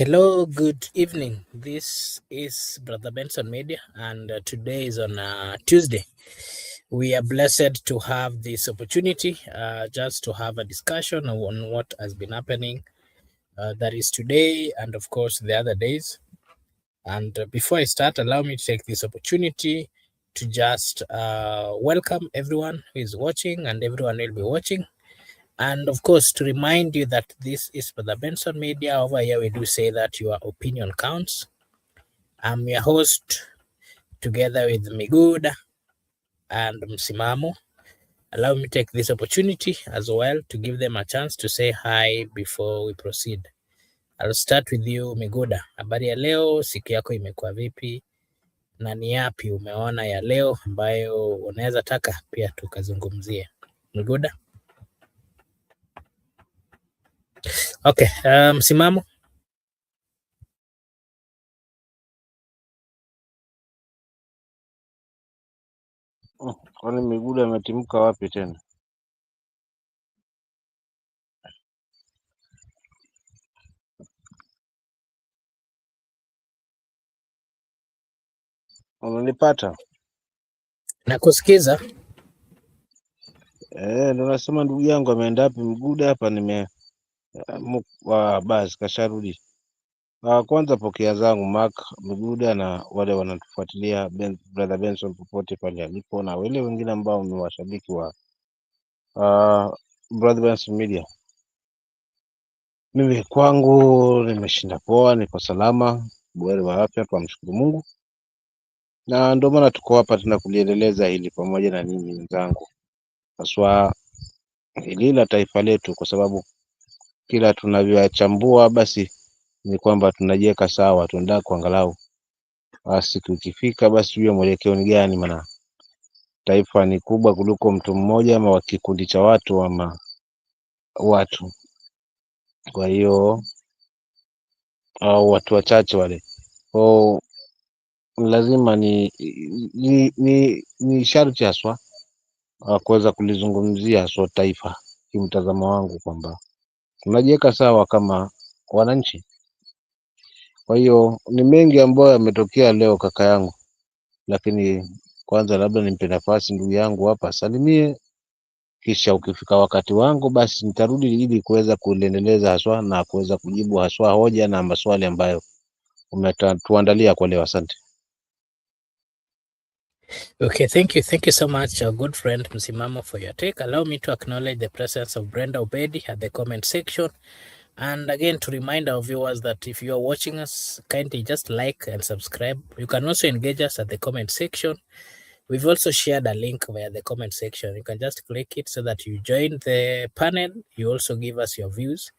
Hello, good evening. This is Brother Benson Media, and today is on Tuesday. We are blessed to have this opportunity just to have a discussion on what has been happening. That is today, and of course, the other days. And before I start, allow me to take this opportunity to just welcome everyone who is watching and everyone will be watching. And of course, to remind you that this is for the Benson Media. Over here, we do say that your opinion counts. I'm your host, together with Miguda and Msimamo. Allow me to take this opportunity as well to give them a chance to say hi before we proceed. I'll start with you, Miguda. Habari ya leo, siku yako imekuwa vipi? Na ni yapi umeona ya leo ambayo unaweza taka pia tukazungumzie? Miguda? Okay, Msimamo. Kwani Miguda ametimka wapi tena? Unanipata? Nakusikiza. Ndio nasema ndugu yangu ameenda wapi Miguda hapa basi kasharudi. Kwanza pokea zangu Mark Miguda na wale wanatufuatilia Brother Benson popote pale alipo na wale wengine ambao ni washabiki wa Brother Benson Media. Mimi kwangu nimeshinda poa, niko salama, buheri wa afya, tunamshukuru Mungu. Na ndio maana tuko hapa tena kuliendeleza hili pamoja na ninyi wenzangu. Haswa hili la taifa letu, kwa sababu kila tunavyochambua basi ni kwamba tunajiweka sawa, tunataka kuangalau siku ikifika basi tujue mwelekeo ni gani, maana taifa ni kubwa kuliko mtu mmoja ama wa kikundi cha watu ama watu. Kwa hiyo au watu wachache wale, kwa lazima ni sharti haswa kuweza kulizungumzia haswa taifa kimtazamo wangu, kwamba tunajiweka sawa kama wananchi. Kwa hiyo ni mengi ambayo yametokea leo kaka yangu, lakini kwanza labda nimpe nafasi ndugu yangu hapa salimie, kisha ukifika wakati wangu basi nitarudi ili kuweza kuendeleza haswa na kuweza kujibu haswa hoja na maswali ambayo umetuandalia kwa leo. Asante. Okay, thank you so much, good friend Msimamo, for your take. Allow me to acknowledge the presence of Brenda Obedi at the comment section. And again, to remind our viewers that if you are watching us, kindly just like and subscribe. You can also engage us at the comment section. We've also shared a link via the comment section. You can just click it so that you join the panel. You also give us your views.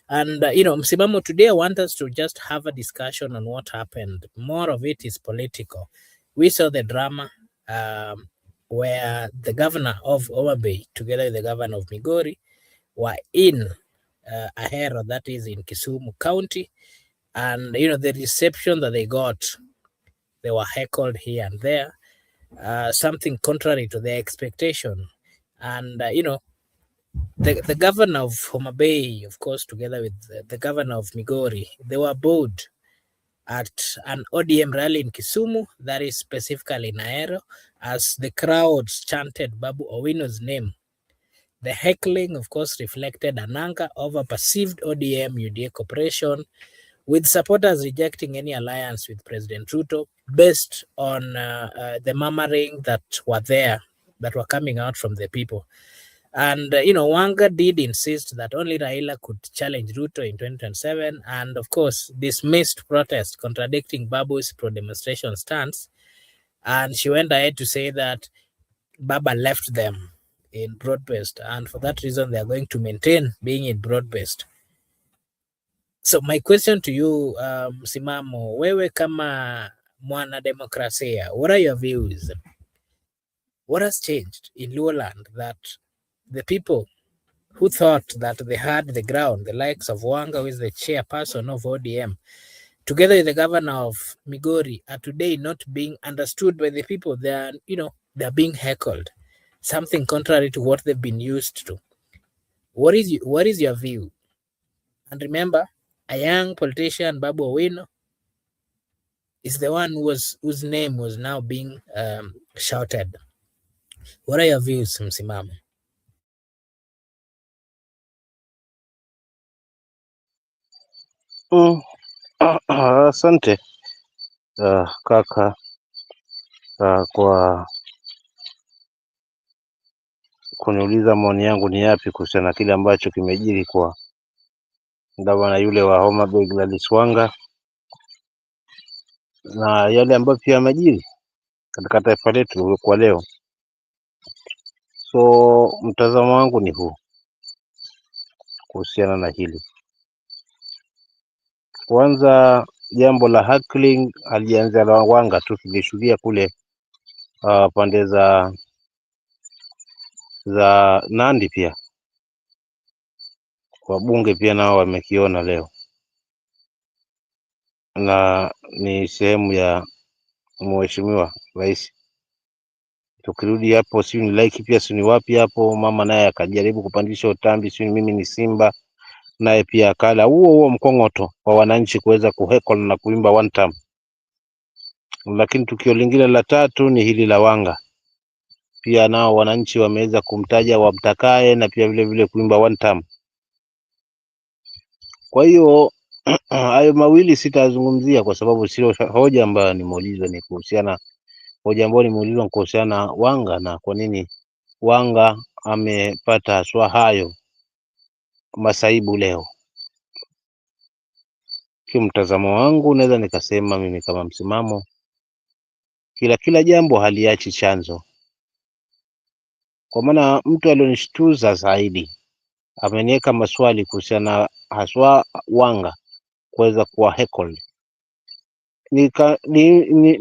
And, Msimamo, today I want us to just have a discussion on what happened. More of it is political. We saw the drama where the governor of Homa Bay, together with the governor of Migori, were in Ahero, that is in Kisumu County. And, the reception that they got, they were heckled here and there, something contrary to their expectation. And, the governor of Homa Bay, of course, together with the governor of Migori, they were both at an ODM rally in Kisumu, that is specifically in Ahero, as the crowds chanted Babu Owino's name. The heckling, of course, reflected an anger over perceived ODM UDA cooperation, with supporters rejecting any alliance with President Ruto based on the murmuring that were coming out from the people. And, Wanga did insist that only Raila could challenge Ruto in 2027 and, of course, dismissed protest contradicting Babu's pro-demonstration stance. And she went ahead to say that Baba left them in broad-based, and for that reason, they are going to maintain being in broad-based. So my question to you, Simamo, wewe kama mwana demokrasia, what are your views? What has changed in Luoland that the people who thought that they had the ground, the likes of Wanga, who is the chairperson of ODM, together with the governor of Migori, are today not being understood by the people? They are, they're being heckled, something contrary to what they've been used to. What is your view? And remember, a young politician, Babu Owino, is the one whose name was now being shouted. What are your views, Msimamo? Asante kaka kwa kuniuliza maoni yangu ni yapi kuhusiana na kile ambacho kimejiri kwa gavana yule wa Homa Bay Gladys Wanga na yale ambayo pia yamejiri katika taifa letu kwa leo. So mtazamo wangu ni huu kuhusiana na hili. Kwanza, jambo la heckling alianza la Wanga tu, tulishuhudia kule pande za Nandi, pia wabunge pia nao wamekiona leo, na ni sehemu ya mheshimiwa rais. Tukirudi hapo, si ni like pia, si ni wapi hapo, mama naye akajaribu kupandisha utambi, si mimi ni Simba, naye pia akala huo mkongoto wa wananchi kuweza kuheckle na kuimba Wantam. Lakini tukio lingine la tatu ni hili la Wanga, pia nao wananchi wameweza kumtaja wamtakae na pia vile vile kuimba Wantam. Kwa hiyo hayo mawili sitazungumzia kwa sababu sio hoja ambayo nimeulizwa, ni kuhusiana, hoja ambayo nimeulizwa kuhusiana na Wanga na kwa nini Wanga amepata haswa hayo masaibu leo. Kwa mtazamo wangu naweza nikasema mimi kama msimamo, kila jambo haliachi chanzo, kwa maana mtu alionishtuza zaidi ameniweka maswali kuhusiana haswa Wanga kuweza kuwa heckled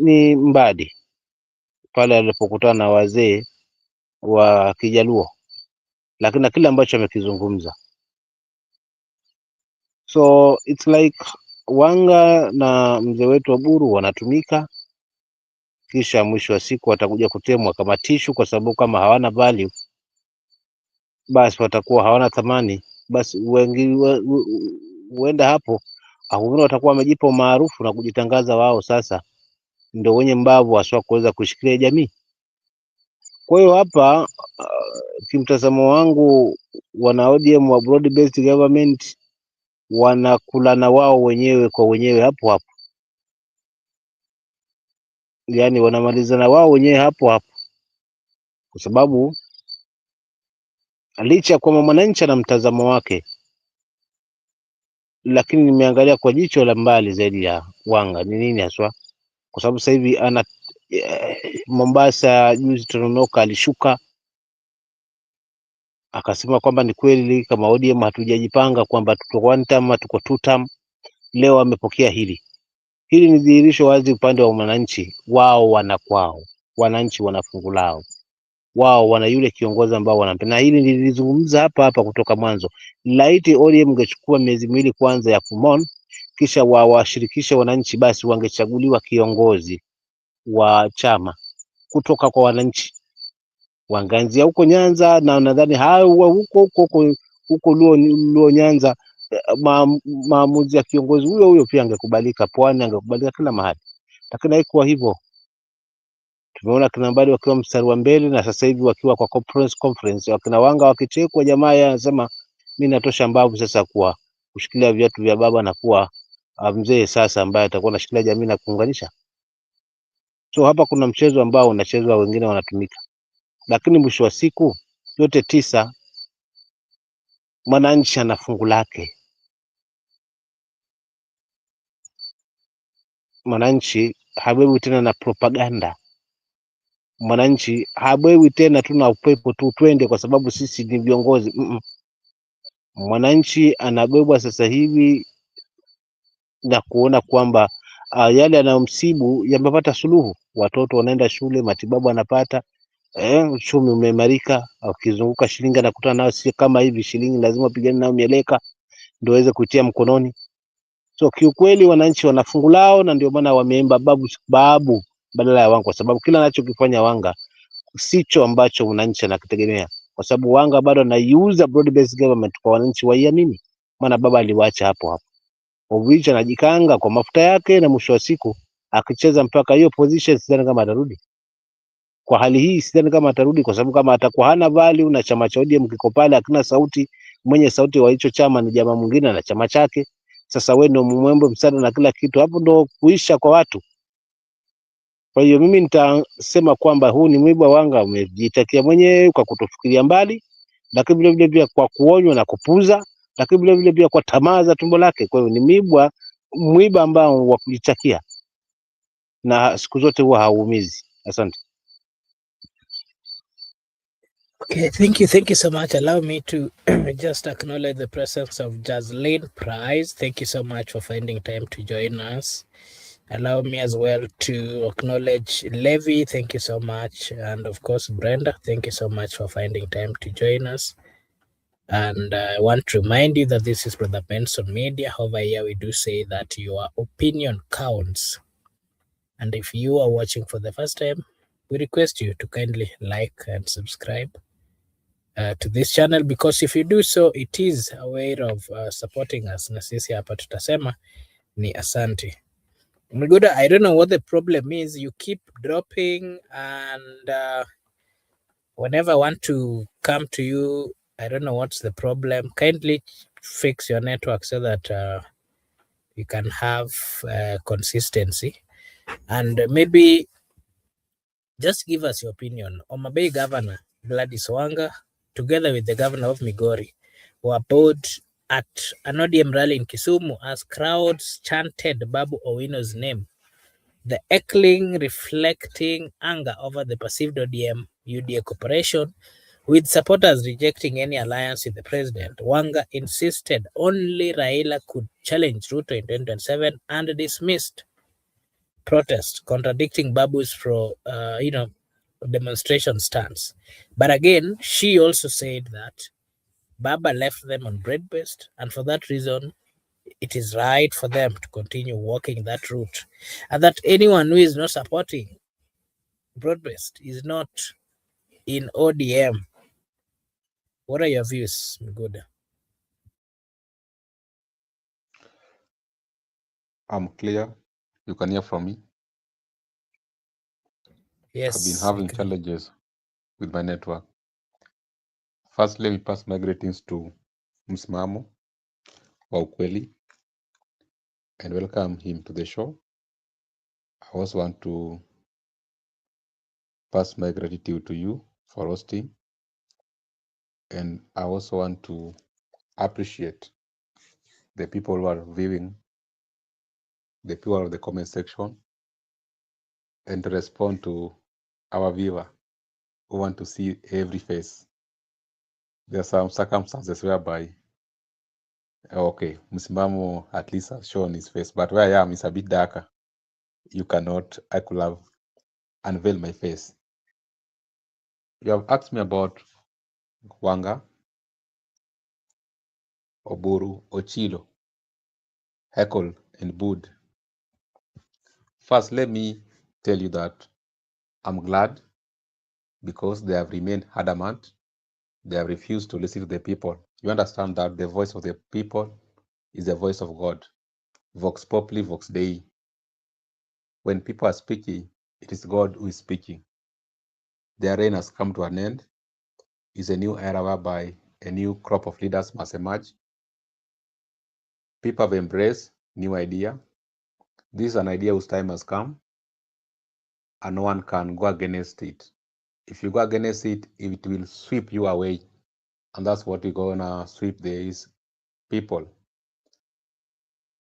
ni Mbadi pale alipokutana na wazee wa Kijaluo, lakini na kile ambacho amekizungumza, so it's like Wanga na mzee wetu Aburu wanatumika, kisha mwisho wa siku watakuja kutemwa kama tishu, kwa sababu kama hawana value basi watakuwa hawana thamani. Basi wengi huenda hapo wengine watakuwa wamejipa umaarufu na kujitangaza wao sasa ndio wenye mbavu haswa kuweza kushikilia jamii. Kwa hiyo hapa kimtazamo wangu, wana ODM wa broad based government wanakulana wao wenyewe kwa wenyewe hapo hapo, yani wanamalizana wao wenyewe hapo hapo, kwa sababu licha kwamba mwananchi ana mtazamo wake, lakini nimeangalia kwa jicho la mbali zaidi ya Wanga ni nini haswa, kwa sababu sasa hivi ana Mombasa juzi Tononoka alishuka akasema kwamba ni kweli kama ODM hatujajipanga kwamba tuko one term tuko two term. Leo amepokea hili ni dhihirisho wazi upande wa mwananchi, wao wanakwao, wananchi wana fungu lao, wao wana yule kiongozi ambao wanampenda. Na hili nilizungumza hapa kutoka mwanzo, laiti ODM ingechukua miezi miwili kwanza ya kumon, kisha wawashirikishe wananchi, basi wangechaguliwa kiongozi wa chama kutoka kwa wananchi, wanganzia huko Nyanza, na nadhani huko Luo Nyanza, maamuzi ya kiongozi huyo pia angekubalika, Pwani angekubalika kila mahali, lakini haikuwa hivyo. Tumeona kina Mbadi wakiwa mstari wa mbele, na sasa hivi wakiwa kwa conference wakina Wanga wakichekwa, jamaa yeye anasema mimi natosha mbavu sasa kuwa kushikilia viatu vya baba na kuwa mzee sasa ambaye atakuwa anashikilia jamii na kuunganisha. So hapa kuna mchezo ambao unachezwa, wengine wanatumika, lakini mwisho wa siku yote tisa, mwananchi ana fungu lake. Mwananchi habewi tena na propaganda, mwananchi habewi tena tuna upepo tu twende kwa sababu sisi ni viongozi. Mwananchi anabebwa sasa hivi na kuona kwamba yale yanayomsibu yamepata suluhu, watoto wanaenda shule, matibabu anapata, uchumi umeimarika, ukizunguka shilingi anakutana nayo, si kama hivi shilingi lazima upigane nayo mieleka ndio aweze kutia mkononi. So kiukweli wananchi wana fungu lao, na ndio maana wameimba Babu badala ya Wanga, kwa sababu kila anachokifanya Wanga sicho ambacho wananchi anakitegemea, kwa sababu Wanga bado anaiuza broad based government kwa wananchi waiamini, maana baba aliwaacha hapo hapo. of which anajikanga kwa mafuta yake, na mwisho wa siku akicheza mpaka hiyo position, sidhani kama atarudi. Kwa hali hii sidhani kama atarudi, kwa sababu kama atakuwa hana value na chama cha ODM kiko pale, hakina sauti, mwenye sauti wa hicho chama ni jamaa mwingine na chama chake. Sasa wewe ndio mwembe msada na kila kitu, hapo ndo kuisha kwa watu. Kwa hiyo mimi nitasema kwamba huu ni mwiba Wanga umejitakia mwenyewe kwa kutofikiria mbali, lakini vile vile pia kwa kuonywa na kupuza, lakini vile vile pia kwa tamaa za tumbo lake. Kwa hiyo ni mwiba ambao wa kujitakia, na siku zote huwa hauumizi. Asante. Okay, thank you so much. Allow me to just acknowledge the presence of Jaslyn Price. Thank you so much for finding time to join us. Allow me as well to acknowledge Levi. Thank you so much. And of course, Brenda, thank you so much for finding time to join us. And I want to remind you that this is Brother Benson Media. Over here, we do say that your opinion counts. And if you are watching for the first time, we request you to kindly like and subscribe to this channel, because if you do so, it is a way of supporting us. Na sisi hapa tutasema ni asante. Miguda, I don't know what the problem is. You keep dropping, and whenever I want to come to you, I don't know what's the problem. Kindly fix your network so that you can have consistency, and maybe just give us your opinion. Homa Bay Governor Gladys Wanga, together with the governor of Migori, were both at an ODM rally in Kisumu as crowds chanted Babu Owino's name, the heckling reflecting anger over the perceived ODM UDA cooperation, with supporters rejecting any alliance with the president. Wanga insisted only Raila could challenge Ruto in 2027 and dismissed protest, contradicting Babu's demonstration stance. But again, she also said that Baba left them on bread-based, and for that reason, it is right for them to continue walking that route, and that anyone who is not supporting broad-based is not in ODM. What are your views, Miguda? I'm clear. You can hear from me. Yes. I've been having challenges with my network. First, let me pass my greetings to Msimamo wa Ukweli and welcome him to the show. I also want to pass my gratitude to you for hosting, and I also want to appreciate the people who are viewing, the people of the comment section, and to respond to our viewer who want to see every face. There are some circumstances whereby, okay, Msimamo at least has shown his face, but where I am is a bit darker. I could have unveiled my face. You have asked me about Wanga, Oburu, Ochilo, Heckled, and Bud. First, let me tell you that I'm glad because they have remained adamant. They have refused to listen to the people. You understand that the voice of the people is the voice of God. Vox populi, vox dei. When people are speaking, it is God who is speaking. Their reign has come to an end. It's a new era whereby a new crop of leaders must emerge. People have embraced new idea. This is an idea whose time has come, and no one can go against it. If you go against it, it will sweep you away, and that's what we're gonna sweep these people.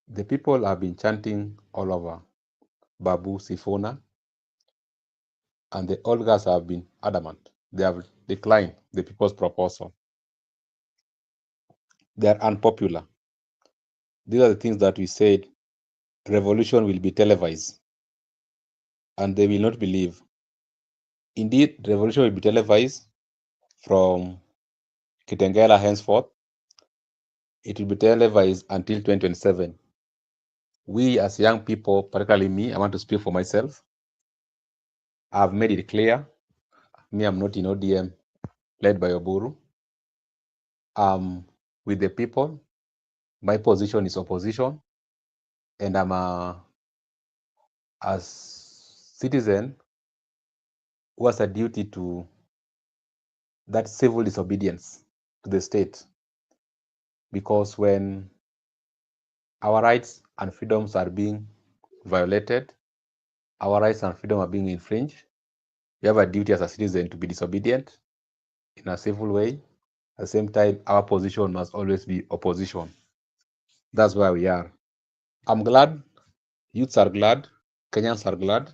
The people have been chanting all over Babu Sifuna, and the old guys have been adamant. They have declined the people's proposal. They are unpopular. These are the things that we said revolution will be televised, and they will not believe. Indeed, revolution will be televised from Kitengela henceforth. It will be televised until 2027. We as young people, particularly me, I want to speak for myself. I've made it clear. Me, I'm not in ODM led by Oburu. With the people. My position is opposition. and I'm as citizen who has a duty to that civil disobedience to the state, because when our rights and freedoms are being violated, our rights and freedom are being infringed, we have a duty as a citizen to be disobedient in a civil way. At the same time, our position must always be opposition. That's where we are. I'm glad, youths are glad, Kenyans are glad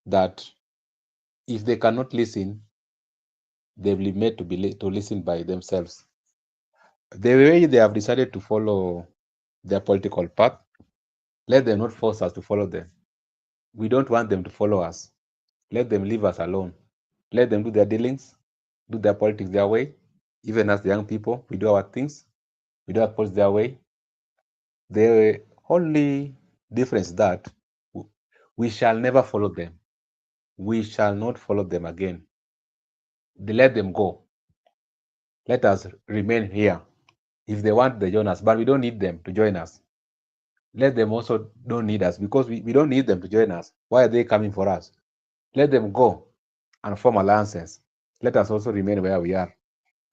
that if they cannot listen, they will be made to listen by themselves. The way they have decided to follow their political path, let them not force us to follow them. We don't want them to follow us. Let them leave us alone. Let them do their dealings, do their politics their way. Even as the young people, we do our things, we do our politics their way. The only difference is that we shall never follow them. We shall not follow them again. Let them go. Let us remain here. If they want, they join us, but we don't need them to join us. Let them also don't need us, because we don't need them to join us. Why are they coming for us? Let them go and form alliances. Let us also remain where we are.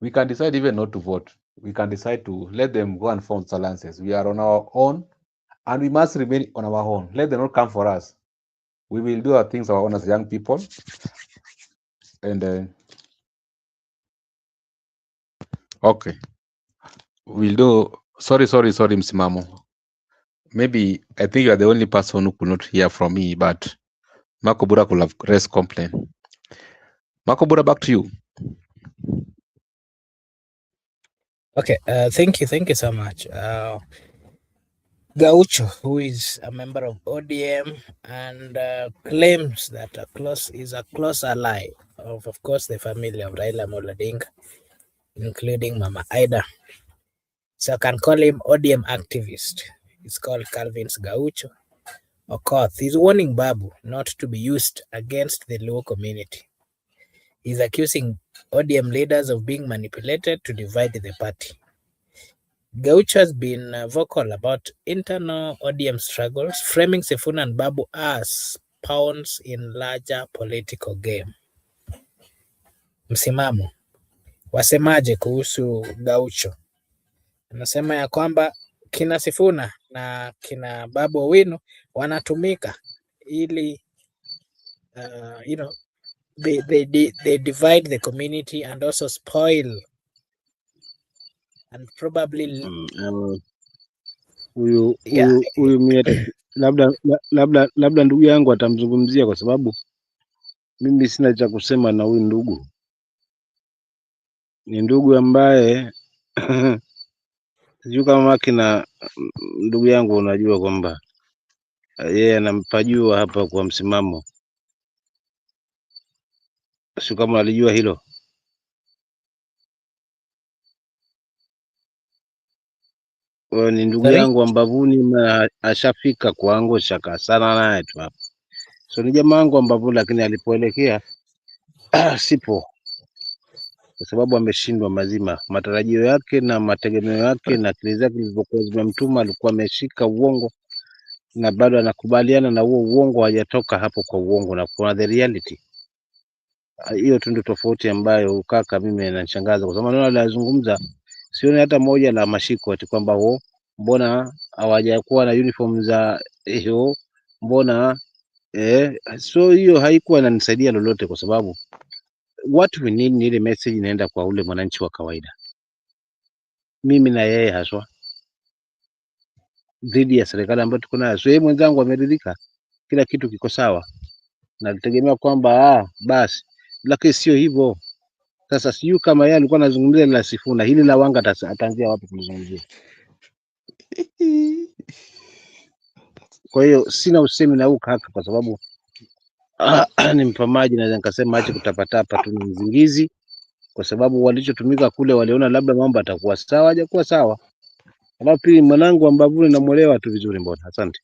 We can decide even not to vote. We can decide to let them go and form alliances. We are on our own, and we must remain on our own. Let them not come for us. We will do our things our own as young people. And okay, we'll do. Sorry, Msimamo. Maybe I think you are the only person who could not hear from me, but Makobura could have raised complaint. Makobura, back to you. Okay, thank you so much. Gaucho, who is a member of ODM and claims that is a close ally of course, the family of Raila Amolo Odinga, including Mama Ida. So I can call him ODM activist. It's called Calvin's Gaucho. Okoth is warning Babu not to be used against the Luo community. He's accusing ODM leaders of being manipulated to divide the party. Gaucho has been vocal about internal ODM struggles, framing Sifuna and Babu as pawns in larger political game. Msimamo, wasemaje kuhusu Gaucho? Anasema ya kwamba kina Sifuna na kina Babu Owino wanatumika ili they divide the community and also spoil and probably huyu labda ndugu yangu atamzungumzia, kwa sababu mimi sina cha kusema na huyu ndugu. Ni ndugu ambaye sijui kama Makina, ndugu yangu, unajua kwamba yeye anampajua hapa kwa msimamo, sio kama alijua hilo. Ni ndugu yangu ambavuni na ashafika kwangu, shaka sana naye tu hapa. So ni jamaa wangu ambavuni, lakini alipoelekea sipo, kwa sababu ameshindwa mazima. Matarajio yake na mategemeo yake na akili zake zilizokuwa zimemtuma, alikuwa ameshika uongo na bado anakubaliana na huo uongo, hajatoka hapo kwa uongo na kwa the reality. Hiyo tu ndio tofauti ambayo kaka mimi inanishangaza, kwa sababu naona anazungumza, sioni hata moja la mashiko ati kwamba mbona hawajakuwa na uniform za hiyo, mbona so hiyo haikuwa inanisaidia lolote, kwa sababu what we need ni ile message inaenda kwa ule mwananchi wa kawaida, mimi na yeye haswa, dhidi ya serikali ambayo tuko nayo. So yeye mwenzangu ameridhika, kila kitu kiko sawa, na alitegemea kwamba basi, lakini sio hivyo. Sasa sijui kama yeye alikuwa anazungumzia la Sifuna, hili la Wanga ataanzia wapi kulizungumzia? Kwa hiyo sina usemi na huu kaka, kwa sababu ni mpamaji, naweza nikasema ache kutapatapa tu, ni mzingizi, kwa sababu walichotumika kule waliona labda mambo atakuwa sawa, hajakuwa sawa. Alafu pili, mwanangu ambavuni namuelewa tu vizuri. Mbona, asante.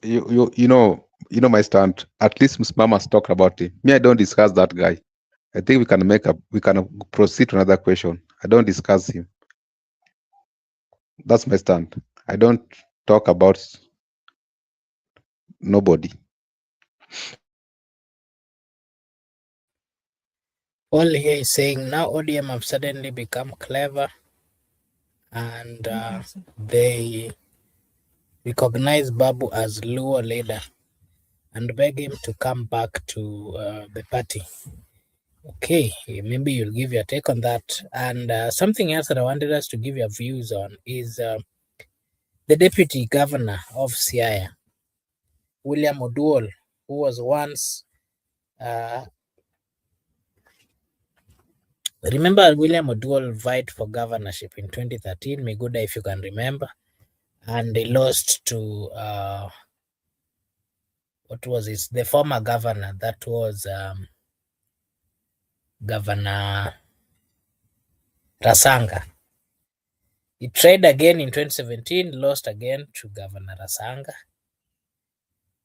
You know my stand. At least Miss Mama's talked about it. Me, I don't discuss that guy. I think we can proceed to another question. I don't discuss him. That's my stand. I don't talk about nobody. Paul here is saying now ODM have suddenly become clever and they recognize Babu as Luo leader and beg him to come back to the party. Okay, maybe you'll give your take on that. And something else that I wanted us to give your views on is the deputy governor of Siaya, William Oduol, who was once uh, remember William Oduol vied for governorship in 2013, Miguda, if you can remember, and he lost to what was it? The former governor, that was Governor Rasanga. He tried again in 2017, lost again to Governor Rasanga.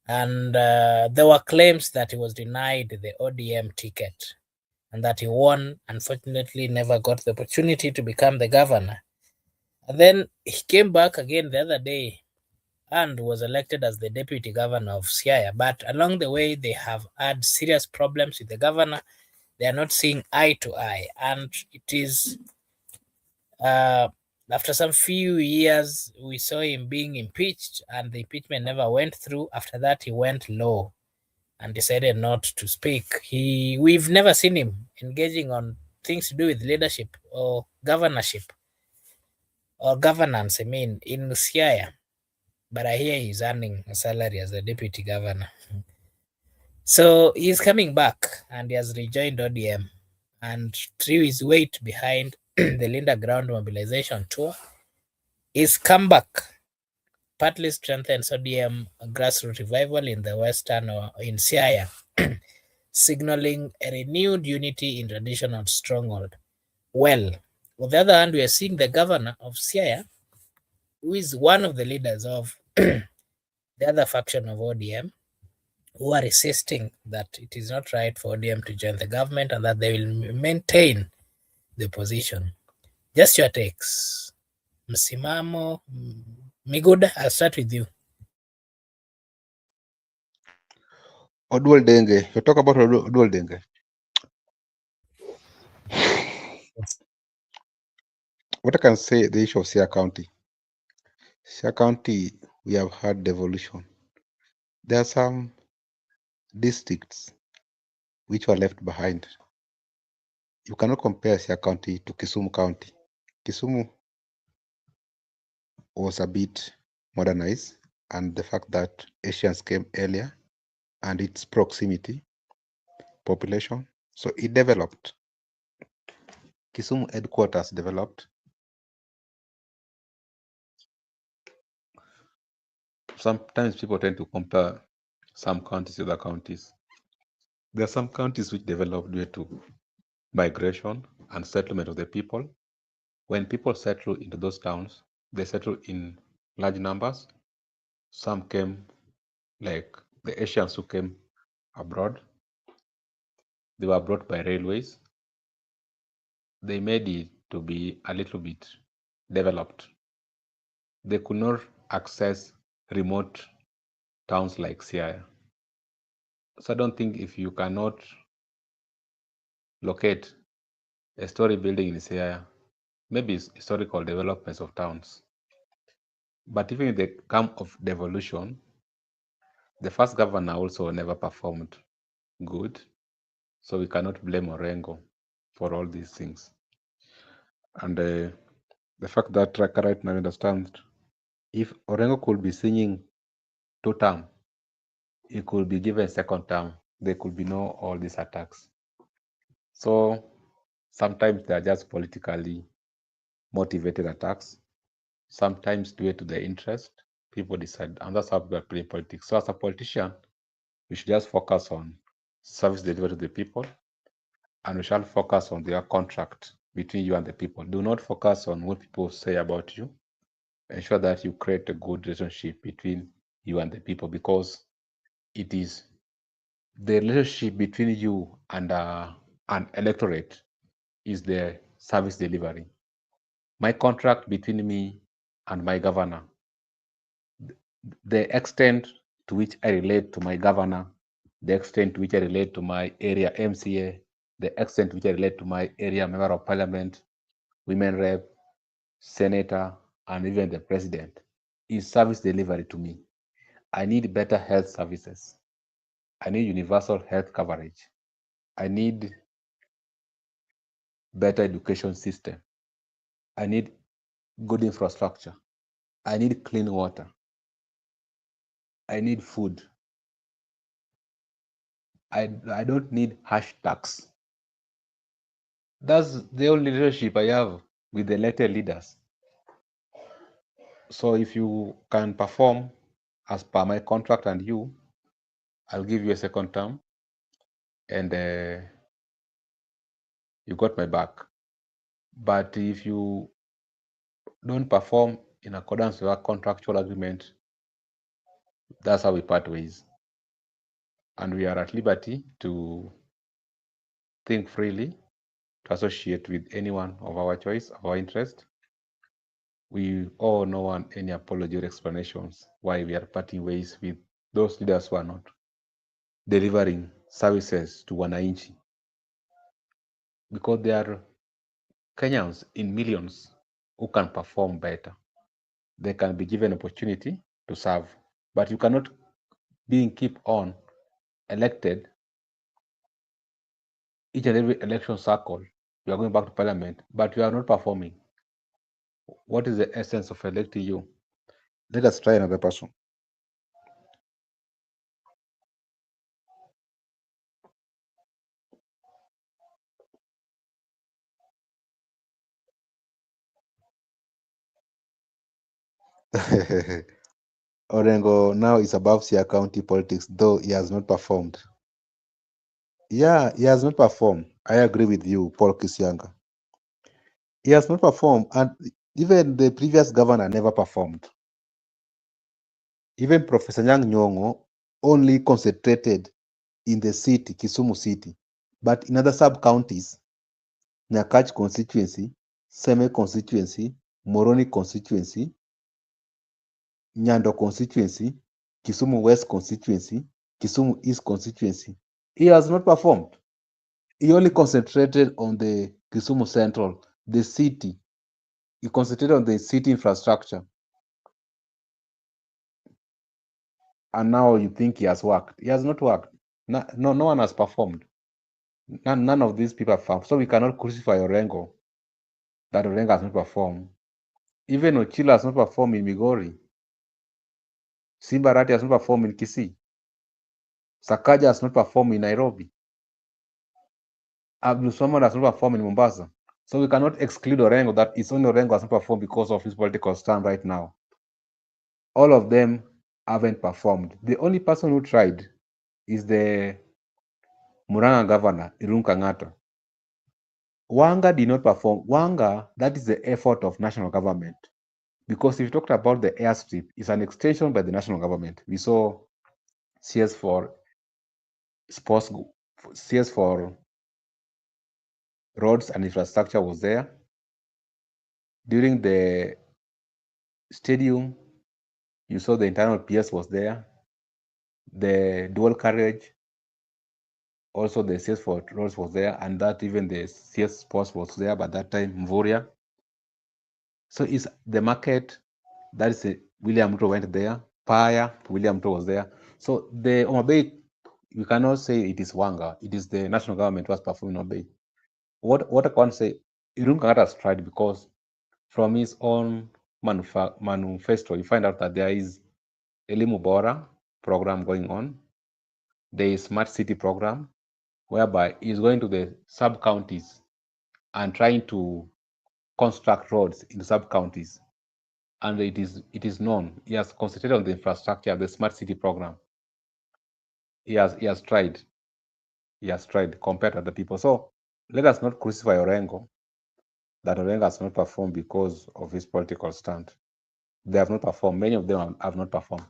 And there were claims that he was denied the ODM ticket and that he won, unfortunately, never got the opportunity to become the governor. And then he came back again the other day and was elected as the deputy governor of Siaya. But along the way, they have had serious problems with the governor. They are not seeing eye to eye. And it is after some few years, we saw him being impeached, and the impeachment never went through. After that, he went low and decided not to speak. We've never seen him engaging on things to do with leadership or governorship or governance, I mean, in Siaya. But I hear he's earning a salary as the deputy governor. So he's coming back and he has rejoined ODM and threw his weight behind the Linda Ground mobilization tour. His comeback partly strengthens ODM grassroots revival in the Western or in Siaya, signaling a renewed unity in traditional stronghold. Well, on the other hand, we are seeing the governor of Siaya, who is one of the leaders of the other faction of ODM, who are insisting that it is not right for ODM to join the government and that they will maintain the position. Just your takes. Msimamo, Miguda, I'll start with you. Oduol Denge. You talk about Oduol Denge. What I can say, the issue of Siaya County. Siaya County, we have had devolution. There are some districts which were left behind. You cannot compare Siaya County to Kisumu County. Kisumu was a bit modernized, and the fact that Asians came earlier and its proximity, population, so it developed. Kisumu headquarters developed. Sometimes people tend to compare some counties to other counties. There are some counties which developed due to migration and settlement of the people. When people settle into those towns, they settle in large numbers. Some came, like the Asians who came abroad, they were brought by railways. They made it to be a little bit developed. They could not access remote towns like Siaya. So I don't think if you cannot locate a story building in Siaya, maybe it's historical developments of towns. But even in the camp of devolution, the first governor also never performed good. So we cannot blame Orengo for all these things. And the fact that Raka right now understands if Orengo could be singing 2 term, he could be given second term. There could be no all these attacks. So sometimes they are just politically motivated attacks. Sometimes due to their interest, people decide, and that's how we are playing politics. So as a politician, we should just focus on service delivery to the people, and we shall focus on their contract between you and the people. Do not focus on what people say about you. Ensure that you create a good relationship between you and the people, because it is the relationship between you and and electorate is the service delivery. My contract between me and my governor, the extent to which I relate to my governor, the extent to which I relate to my area MCA, the extent to which I relate to my area member of parliament, women rep, senator, and even the president is service delivery to me. I need better health services. I need universal health coverage. I need better education system. I need good infrastructure. I need clean water. I need food. I don't need hashtags. That's the only relationship I have with the elected leaders. So if you can perform as per my contract and I'll give you a second term, and you got my back. But if you don't perform in accordance with our contractual agreement, that's how we part ways. And we are at liberty to think freely, to associate with anyone of our choice, of our interest. We all don't want any apology or explanations why we are parting ways with those leaders who are not delivering services to wananchi. Because there are Kenyans in millions who can perform better. They can be given opportunity to serve. But you cannot keep on elected each and every election cycle. You are going back to parliament, but you are not performing. What is the essence of electing you? Let us try another person. Orengo now is above Siaya County politics, though he has not performed. Yeah, he has not performed. I agree with you, Paul Kisianga. He has not performed, and even the previous governor never performed. Even Professor Nyang' Nyong'o only concentrated in the city, Kisumu city, but in other sub-counties, Nyakach constituency, Seme constituency, Moroni constituency, Nyando constituency, Kisumu West constituency, Kisumu East constituency, he has not performed. He only concentrated on the Kisumu Central, the city. He concentrated on the city infrastructure. And now you think he has worked. He has not worked. No one has performed. None of these people have performed. So we cannot crucify Orengo that Orengo has not performed. Even Ochila has not performed in Migori. Simbarati has not performed in Kisii. Sakaja has not performed in Nairobi. Abdul Swamad has not performed in Mombasa. So we cannot exclude Orengo that it's only Orengo has not performed because of his political stand right now. All of them haven't performed. The only person who tried is the Murang'a governor, Irun Kang'ata. Wanga did not perform. Wanga, that is the effort of national government. Because if you talked about the airstrip, it's an extension by the national government. We saw CS for sports, CS for roads and infrastructure was there. During the stadium, you saw the internal PS was there. The dual carriage, also the CS for roads was there, and that even the CS sports was there by that time, Mvoria. So it's the market, that is William Ruto went there, Paya, William Ruto was there. So the Omabay, you cannot say it is Wanga, it is the national government who was performing Omabay. What I can say, Irun Kang'ata has tried because from his own manifesto, you find out that there is Elimu Bora program going on. There is Smart City program, whereby he's going to the sub-counties and trying to construct roads in the sub-counties. And it is known. He has concentrated on the infrastructure, the Smart City program. He has tried. He has tried compared to other people. So let us not crucify Orengo that Orengo has not performed because of his political stand. They have not performed. Many of them have not performed.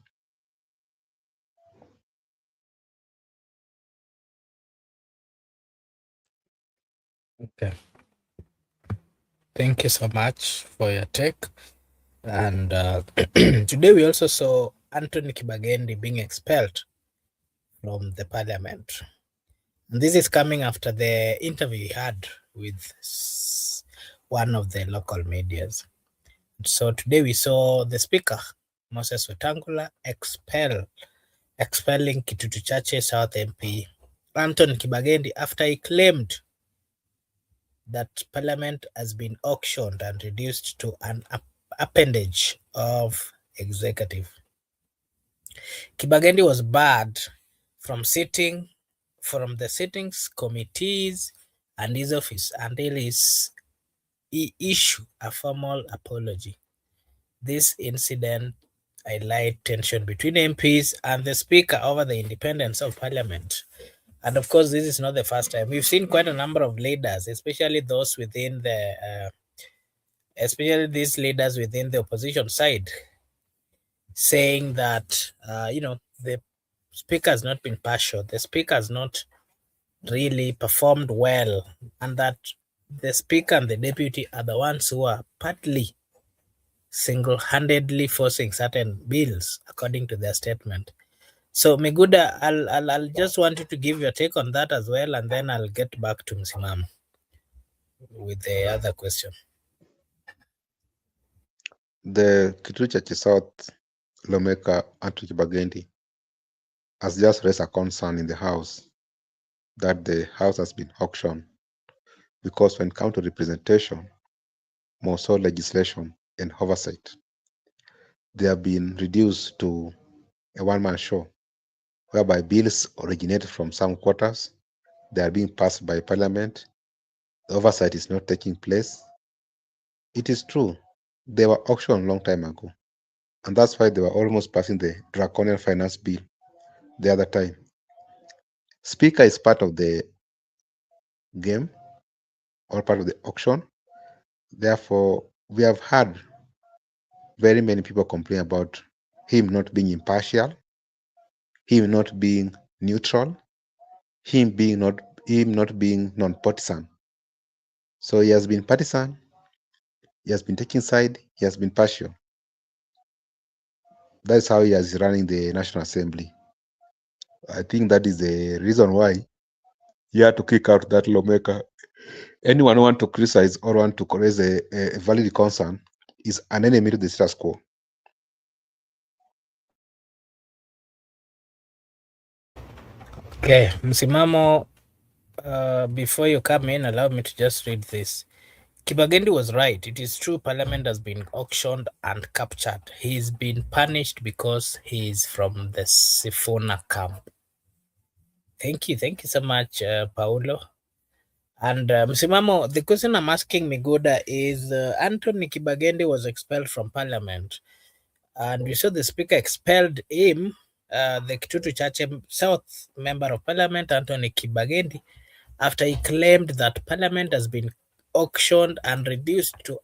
Okay. Thank you so much for your take. And today we also saw Anthony Kibagendi being expelled from the parliament. And this is coming after the interview he had with one of the local medias. So today we saw the speaker, Moses Wetangula, expelling Kitutu Chache South MP Anthony Kibagendi after he claimed that parliament has been auctioned and reduced to an appendage of executive. Kibagendi was barred from the sittings, committees, and his office until he issue a formal apology. This incident highlight tension between MPs and the speaker over the independence of parliament. And of course, this is not the first time. We've seen quite a number of leaders, especially those within especially these leaders within the opposition side, saying that the speaker has not been partial, the speaker has not really performed well, and that the speaker and the deputy are the ones who are partly single-handedly forcing certain bills, according to their statement. So Miguda, I'll just want you to give your take on that as well, and then I'll get back to Msimam with the other question. The Kitutu Chache South lawmaker Anthony Kibagendi has just raised a concern in the House that the House has been auctioned because when it comes to representation, more so legislation and oversight, they have been reduced to a one-man show, whereby bills originated from some quarters, they are being passed by Parliament, the oversight is not taking place. It is true, they were auctioned a long time ago, and that's why they were almost passing the draconian finance bill the other time. Speaker is part of the game or part of the auction. Therefore, we have had very many people complain about him not being impartial, him not being neutral, him not being non-partisan. So he has been partisan, he has been taking side, he has been partial. That's how he is running the National Assembly. I think that is the reason why he had to kick out that lawmaker. Anyone who want to criticize or want to raise a valid concern is an enemy to the status quo. Okay, Msimamo, before you come in, allow me to just read this. Kibagendi was right. It is true Parliament has been auctioned and captured. He's been punished because he is from the Sifuna camp. Thank you so much, Paulo. And Msimamo, the question I'm asking Miguda is Anthony Kibagendi was expelled from Parliament, and we saw the Speaker expelled him, the Kitutu Chache South Member of Parliament, Anthony Kibagendi, after he claimed that Parliament has been auctioned and reduced to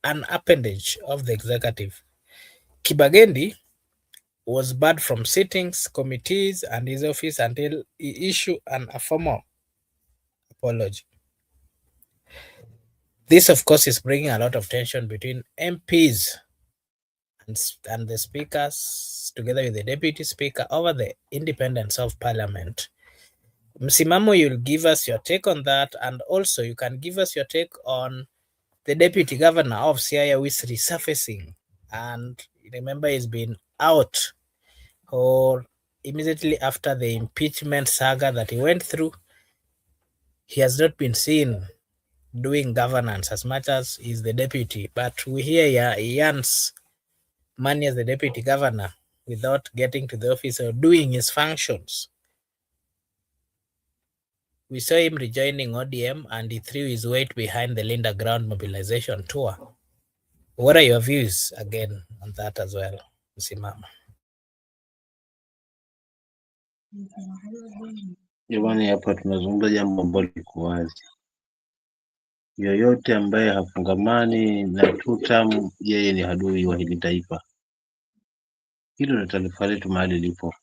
an appendage of the executive. Kibagendi was barred from sittings, committees, and his office until he issued a formal apology. This, of course, is bringing a lot of tension between MPs and the speakers, together with the deputy speaker, over the independence of parliament. Msimamo, you'll give us your take on that, and also you can give us your take on the deputy governor of Siaya, who is resurfacing. And remember, he's been out, or immediately after the impeachment saga that he went through, he has not been seen doing governance as much as he's the deputy. But we hear he earns money as the deputy governor without getting to the office or doing his functions. We saw him rejoining ODM and he threw his weight behind the Linda Ground mobilization tour. What are your views again on that as well, Msimama? Jamani, hapa tunazungumza jambo ambalo liko wazi. Yoyote ambaye hafungamani na tutam, yeye ni adui wa hili taifa. Hilo ndio taifa letu mahali lipo.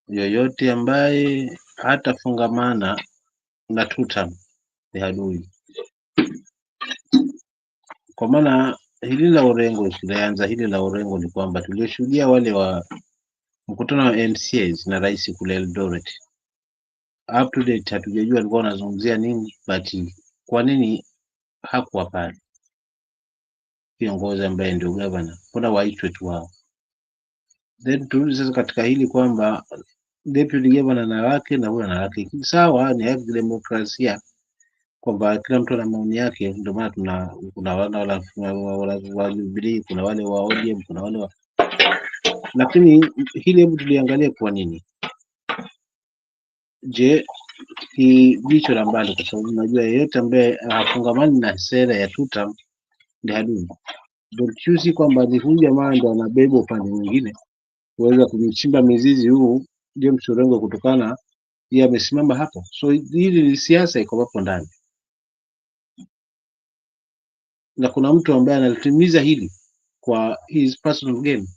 Yoyote ambaye hatafungamana na tutam ni adui, kwa maana hili la Orengo tulianza, hili la Orengo ni kwamba tulioshuhudia wale wa mkutano wa MCAs na rais kule Eldoret, up to date hatujajua alikuwa anazungumzia nini, but kwa nini hakuwa pale kiongozi ambaye ndio gavana? Mbona waitwe tu wao? Then turudi sasa katika hili kwamba deputy governor na wake na huyo na wake, sawa, ni haki demokrasia kwamba kila mtu ana maoni yake. Ndio maana kuna wale wa Jubilee, kuna wale wa ODM, kuna wale wa, lakini hili hebu tuliangalia kwa nini. Je, jicho la mbali, kwa sababu unajua yeyote ambaye hafungamani na sera ya tutam ni adui. Don't you see kwamba ni huyu jamaa ndo anabeba upande mwingine kuweza kuchimba mizizi huu ndio mchorongo kutokana yeye amesimama hapo. So hili ni siasa iko hapo ndani, na kuna mtu ambaye analitimiza hili kwa his personal gain.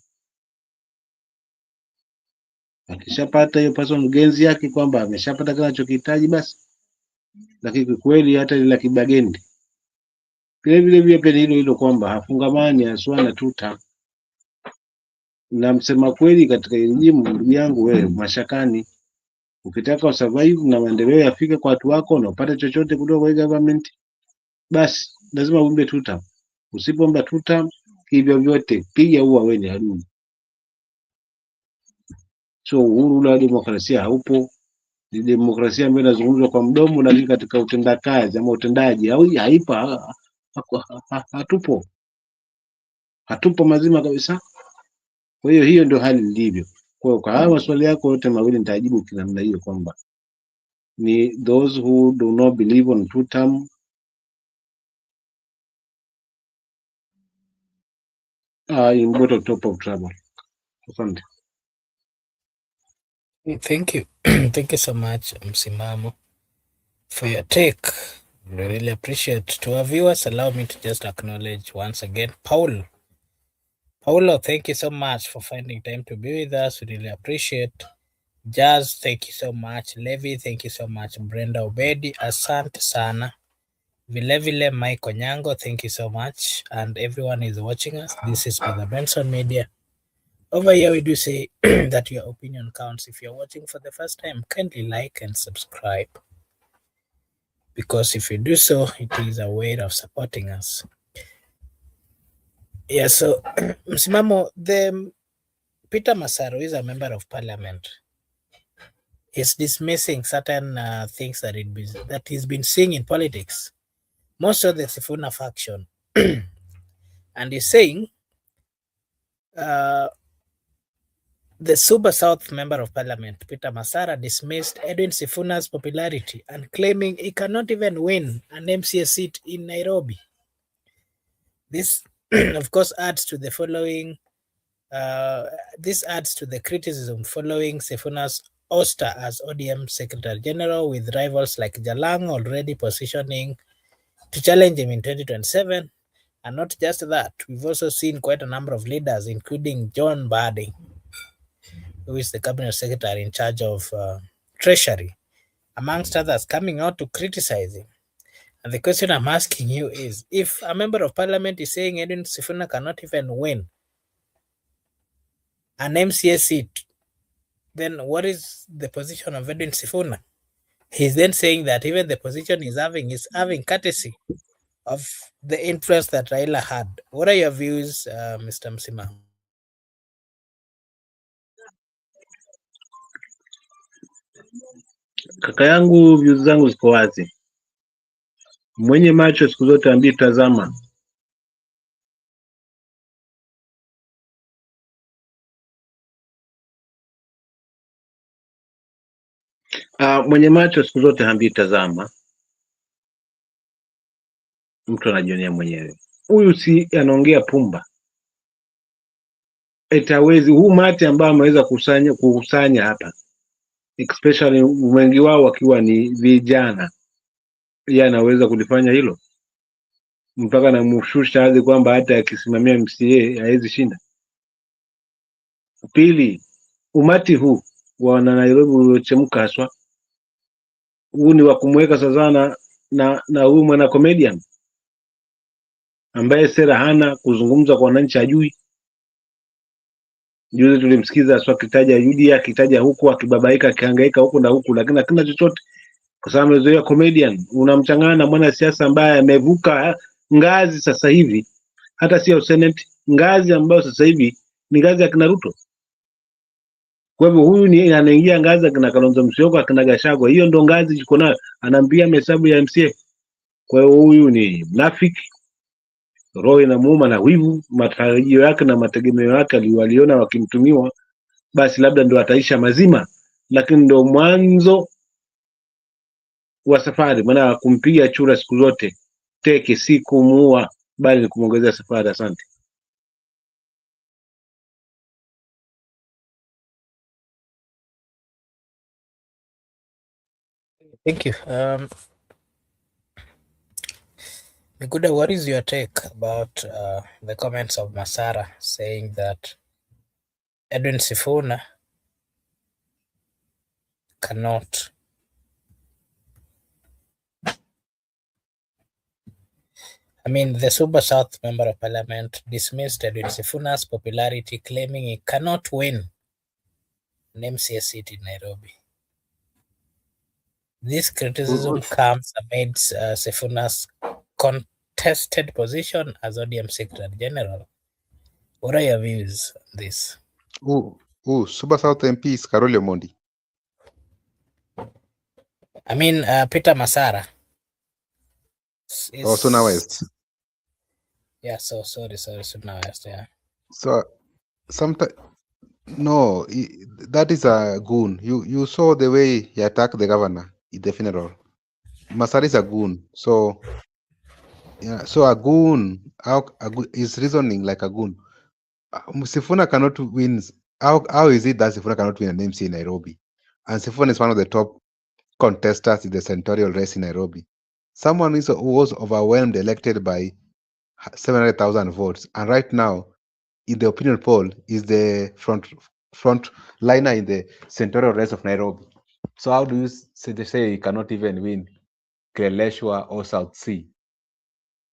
Akishapata hiyo personal gains yake kwamba ameshapata kile anachokihitaji basi, lakini kweli hata ile kibagendi vile vile pia hilo hilo kwamba hafungamani aswa na tutam. Na msema kweli katika elimu, ndugu yangu, wewe mashakani, ukitaka usurvive na maendeleo yafike kwa watu wako na upate chochote kutoka kwa government, basi lazima uombe tutam. Usipoomba tutam, hivyo vyote piga huwa wewe ni adui. So uhuru wa demokrasia haupo. Ni demokrasia ambayo inazungumzwa kwa mdomo, lakini katika utendakazi ama utendaji haipa, hatupo mazima kabisa. Kwa hiyo ndio hali ilivyo. Kwa haya maswali yako yote mawili nitajibu kila namna hiyo kwamba ni those who do not believe on two term are in bottom top of trouble. Asante. Thank you. Thank you so much, Msimamo, for your take. We really appreciate. To our viewers, allow me to just acknowledge once again Paulo. Paulo, thank you so much for finding time to be with us. We really appreciate. Jazz, thank you so much. Levi, thank you so much. Brenda Obedi, asante sana. Vilevile Mike Onyango, thank you so much. And everyone is watching us. This is Brother Benson Media. Over here we do say that your opinion counts. If you're watching for the first time, kindly like and subscribe, because if you do so, it is a way of supporting us. Yeah, so Msimamo, the Peter Masaro is a member of parliament. He's dismissing certain things that he's been seeing in politics, most of the Sifuna faction. And he's saying the Suba South Member of Parliament, Peter Masara, dismissed Edwin Sifuna's popularity and claiming he cannot even win an MCA seat in Nairobi. This, of course, adds to the following. This adds to the criticism following Sifuna's ouster as ODM Secretary General, with rivals like Jalang already positioning to challenge him in 2027. And not just that, we've also seen quite a number of leaders, including John Badi, who is the cabinet secretary in charge of treasury, amongst others, coming out to criticize him. And the question I'm asking you is, if a member of parliament is saying Edwin Sifuna cannot even win an MCA seat, then what is the position of Edwin Sifuna? He's then saying that even the position is having courtesy of the influence that Raila had. What are your views, Mr. Msima? Kaka yangu, views zangu ziko wazi. Mwenye macho siku zote ambii tazama. Mwenye macho siku zote hambii tazama. Mtu anajionea mwenyewe. Huyu si anaongea pumba. Etawezi huu mate ambao ameweza kukusanya hapa, especially wengi wao wakiwa ni vijana, yeye anaweza kulifanya hilo mpaka namshusha hadi kwamba hata akisimamia MCA hawezi shinda. Pili, umati huu wana Nairobi uliochemka haswa, huu ni wa kumweka sasa na huyu mwana comedian ambaye sera hana, kuzungumza kwa wananchi hajui. Juzi tulimsikiza sio akitaja UDA, akitaja huku, akibabaika, akihangaika huku na huku, lakini hakuna chochote, kwa sababu amezoea comedian. Unamchanganya na mwana siasa ambaye amevuka ngazi sasa hivi, hata sio Senate, ngazi ambayo sasa hivi ni ngazi ya kina Ruto. Kwa hivyo huyu ni anaingia ngazi ya kina Kalonzo Musyoka, akina Gachagua, hiyo ndo ngazi iko nayo, anampia hesabu ya MCA. Kwa hiyo huyu ni mnafiki, roho inamuuma na wivu. Matarajio yake na mategemeo yake aliwaliona wakimtumiwa, basi labda ndo ataisha mazima, lakini ndo mwanzo wa safari. Maana kumpiga chura siku zote teke si kumuua, bali ni kumwongezea safari. Asante. Thank you. Miguda, what is your take about the comments of Masara saying that Edwin Sifuna cannot the Super South Member of Parliament dismissed Edwin Sifuna's popularity, claiming he cannot win an MCA seat in Nairobi. This criticism comes amid Sifuna's contested position as ODM Secretary General. What are your views on this? Super South MP is Karole Mondi. Peter Masara. Suna West. Yeah, sorry, Suna West, yeah. So, sometimes, no, that is a goon. You saw the way he attacked the governor in the funeral. Masara is a goon. So, yeah, so a goon is reasoning like a goon. Sifuna cannot win. How is it that Sifuna cannot win an MC in Nairobi? And Sifuna is one of the top contestants in the senatorial race in Nairobi. Someone who was overwhelmed, elected by 700,000 votes, and right now, in the opinion poll, is the front liner in the senatorial race of Nairobi. So how do you say he cannot even win Kileleshwa or South Sea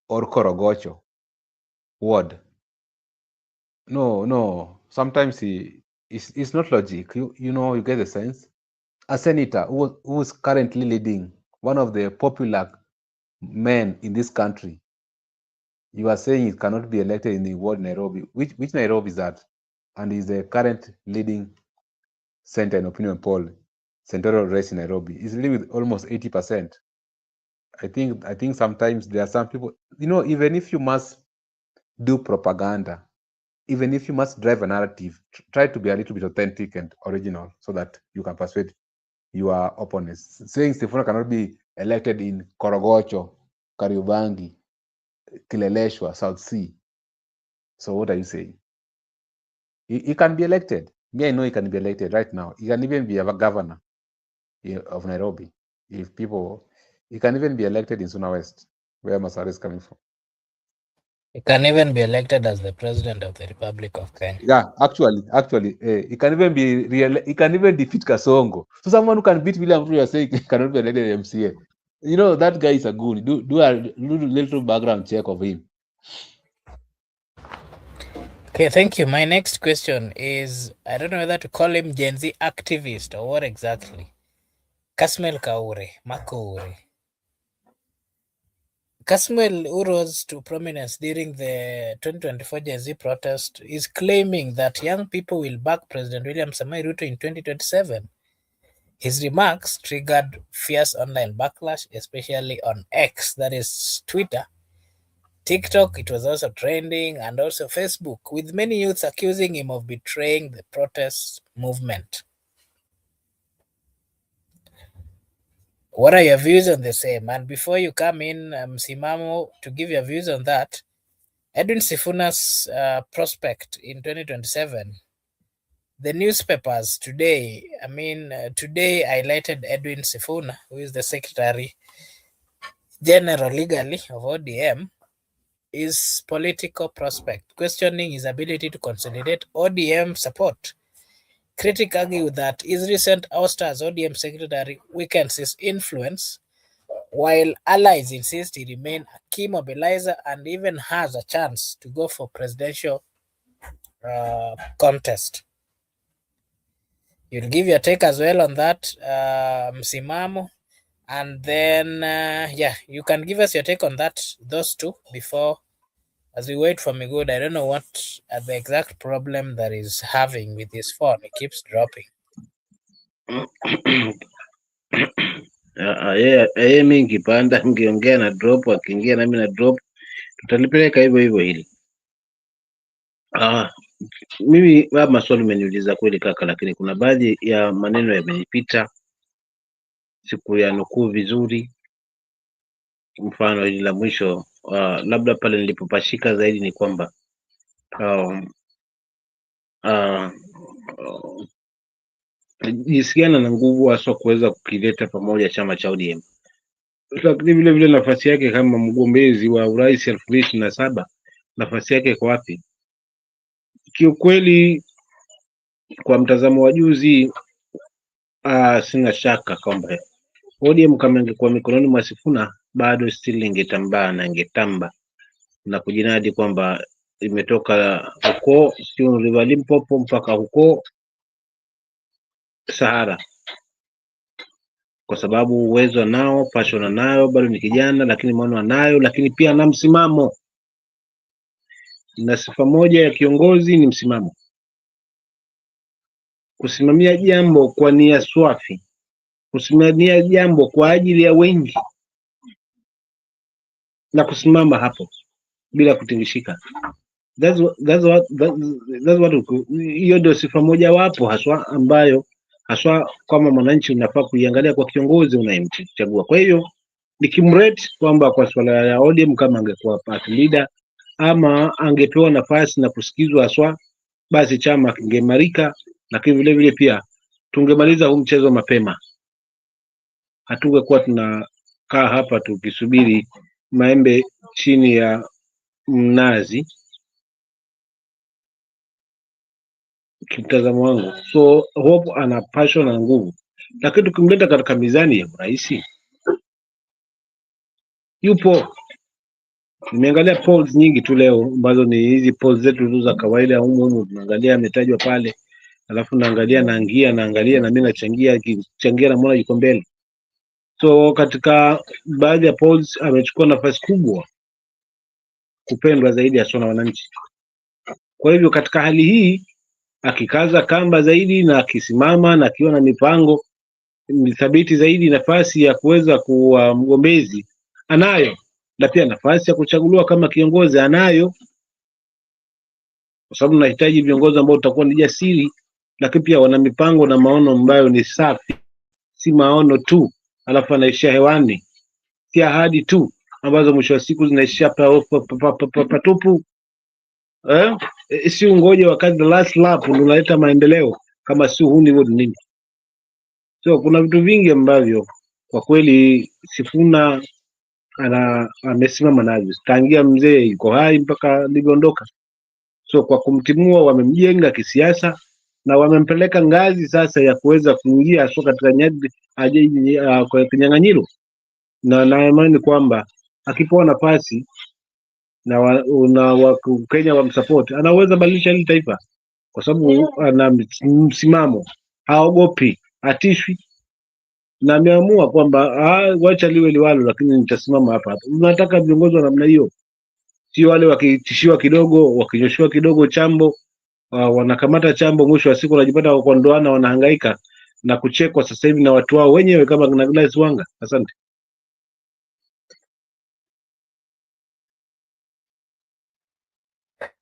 or Korogocho ward? No. Sometimes it's not logic. You get the sense. A senator who is currently leading one of the popular men in this country, you are saying he cannot be elected in the ward Nairobi. Which Nairobi is that? And is the current leading center in opinion poll, senatorial race in Nairobi. He's leading with almost 80%. I think sometimes there are some people, even if you must do propaganda, even if you must drive a narrative, try to be a little bit authentic and original so that you can persuade your opponents. Saying Sifuna cannot be elected in Korogocho, Kariobangi, Kileleshwa, South Sea. So what are you saying? He can be elected. Me, I know he can be elected right now. He can even be a governor of Nairobi. He can even be elected in Suna West, where Masara is coming from. He can even be elected as the president of the Republic of Kenya. Yeah, actually, he can even be he can even defeat Kasongo. So someone who can beat William Ruto, you are saying he cannot be elected MCA. That guy is a goon. Do a little background check of him. Okay, thank you. My next question is, I don't know whether to call him Gen Z activist or what exactly. Kasmuel Makoure. Kasmuel, who rose to prominence during the 2024 Gen Z protest, is claiming that young people will back President William Samoei Ruto in 2027. His remarks triggered fierce online backlash, especially on X, that is Twitter. TikTok, it was also trending, and also Facebook, with many youths accusing him of betraying the protest movement. What are your views on the same? And before you come in, Simamo, to give your views on that, Edwin Sifuna's prospect in 2027, the newspapers today, today highlighted Edwin Sifuna, who is the Secretary General legally of ODM, his political prospect, questioning his ability to consolidate ODM support Critics argue that his recent ouster as ODM secretary weakens his influence, while allies insist he remain a key mobilizer and even has a chance to go for presidential contest. You'll give your take as well on that, msimamo, and then you can give us your take on those two before, as we wait for Migud. I don't know what the exact problem that is having with his phone. It keeps dropping. Yeye mi nkipanda nkiongea na drop, akiingia nami na drop, tutalipeleka hivyo hivyo hili. Mimi maswali umeniuliza kweli kaka, lakini kuna baadhi ya maneno yamenipita, siku ya nukuu vizuri. Mfano hili la mwisho, labda pale nilipopashika zaidi ni kwamba jinsi gani na nguvu hasa kuweza kukileta pamoja chama cha ODM, lakini vile vile nafasi yake kama mgombezi wa urais 2027 nafasi yake kwa wapi? Kiukweli, kwa mtazamo wa juzi, sina shaka kwamba ODM kama ingekuwa mikononi mwa Sifuna bado still ingetambaa na ingetamba na kujinadi kwamba imetoka huko sio River Limpopo mpaka huko Sahara, kwa sababu uwezo nao, passion nayo, bado ni kijana, lakini maono anayo, lakini pia na msimamo. Na sifa moja ya kiongozi ni msimamo, kusimamia jambo kwa nia swafi, kusimamia jambo kwa ajili ya wengi na kusimama hapo bila kutingishika. Hiyo ndio sifa moja wapo haswa ambayo haswa kama mwananchi unafaa kuiangalia kwa kiongozi unayemchagua. Kwa hiyo nikimrate kwamba kwa swala ya ODM, kama angekuwa party leader ama angepewa nafasi na kusikizwa haswa, basi chama kingeimarika, lakini vile vile pia tungemaliza huu mchezo mapema. Hatungekuwa tunakaa hapa tukisubiri maembe chini ya mnazi, kimtazamo wangu. So Hope ana passion na nguvu, lakini tukimleta katika mizani ya urais, yupo. Nimeangalia polls nyingi tu leo ambazo ni hizi polls zetu za kawaida humu, tunaangalia ametajwa pale, alafu naangalia naangalia na mimi nachangia na mbona yuko mbele. So katika baadhi ya polls amechukua nafasi kubwa, kupendwa zaidi hasa na wananchi. Kwa hivyo katika hali hii akikaza kamba zaidi na akisimama na akiwa na mipango thabiti zaidi, nafasi ya kuweza kuwa mgombezi anayo, na pia nafasi ya kuchaguliwa kama kiongozi anayo, kwa sababu tunahitaji viongozi ambao tutakuwa ni jasiri, lakini pia wana mipango na maono ambayo ni safi, si maono tu alafu anaishia hewani, si ahadi tu ambazo mwisho wa siku zinaishia patupu. Si ungoje wakati the last lap unaleta maendeleo, kama si huni wote nini. So kuna vitu vingi ambavyo kwa kweli Sifuna amesimama navyo tangia mzee yuko hai mpaka alivyoondoka. So kwa kumtimua, wamemjenga kisiasa na wamempeleka ngazi sasa ya kuweza kuingia so katika kwa kinyang'anyiro, na naamini kwamba akipewa nafasi na Kenya wamsupport, anaweza badilisha hili taifa, kwa sababu ana msimamo, haogopi, atishwi, na ameamua kwamba wacha liwe liwalo, lakini nitasimama hapa. Unataka viongozi wa namna hiyo, sio wale wakitishiwa kidogo, wakinyoshiwa kidogo chambo, wanakamata chambo, mwisho wa siku wanajipata kwa ndoana, wanahangaika na kuchekwa sasa hivi na watu wao wenyewe kama na Gladys Wanga. Asante.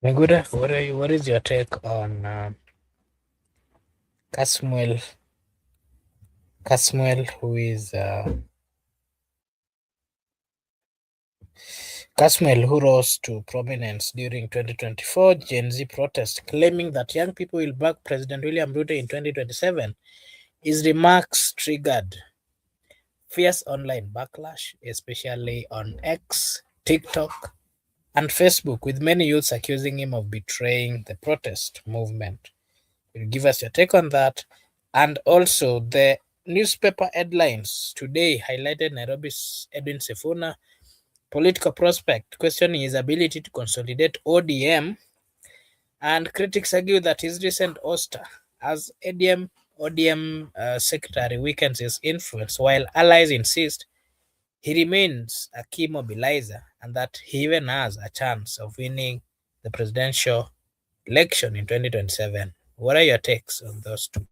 Miguda, what is your take on Kasmuel, who is Kasmuel, who rose to prominence during 2024 Gen Z protest, claiming that young people will back President William Ruto in 2027. His remarks triggered fierce online backlash, especially on X, TikTok, and Facebook, with many youths accusing him of betraying the protest movement. You'll give us your take on that. And also, the newspaper headlines today highlighted Nairobi's Edwin Sifuna political prospect, questioning his ability to consolidate ODM, and critics argue that his recent ouster as ODM secretary weakens his influence, while allies insist he remains a key mobilizer and that he even has a chance of winning the presidential election in 2027. What are your takes on those two?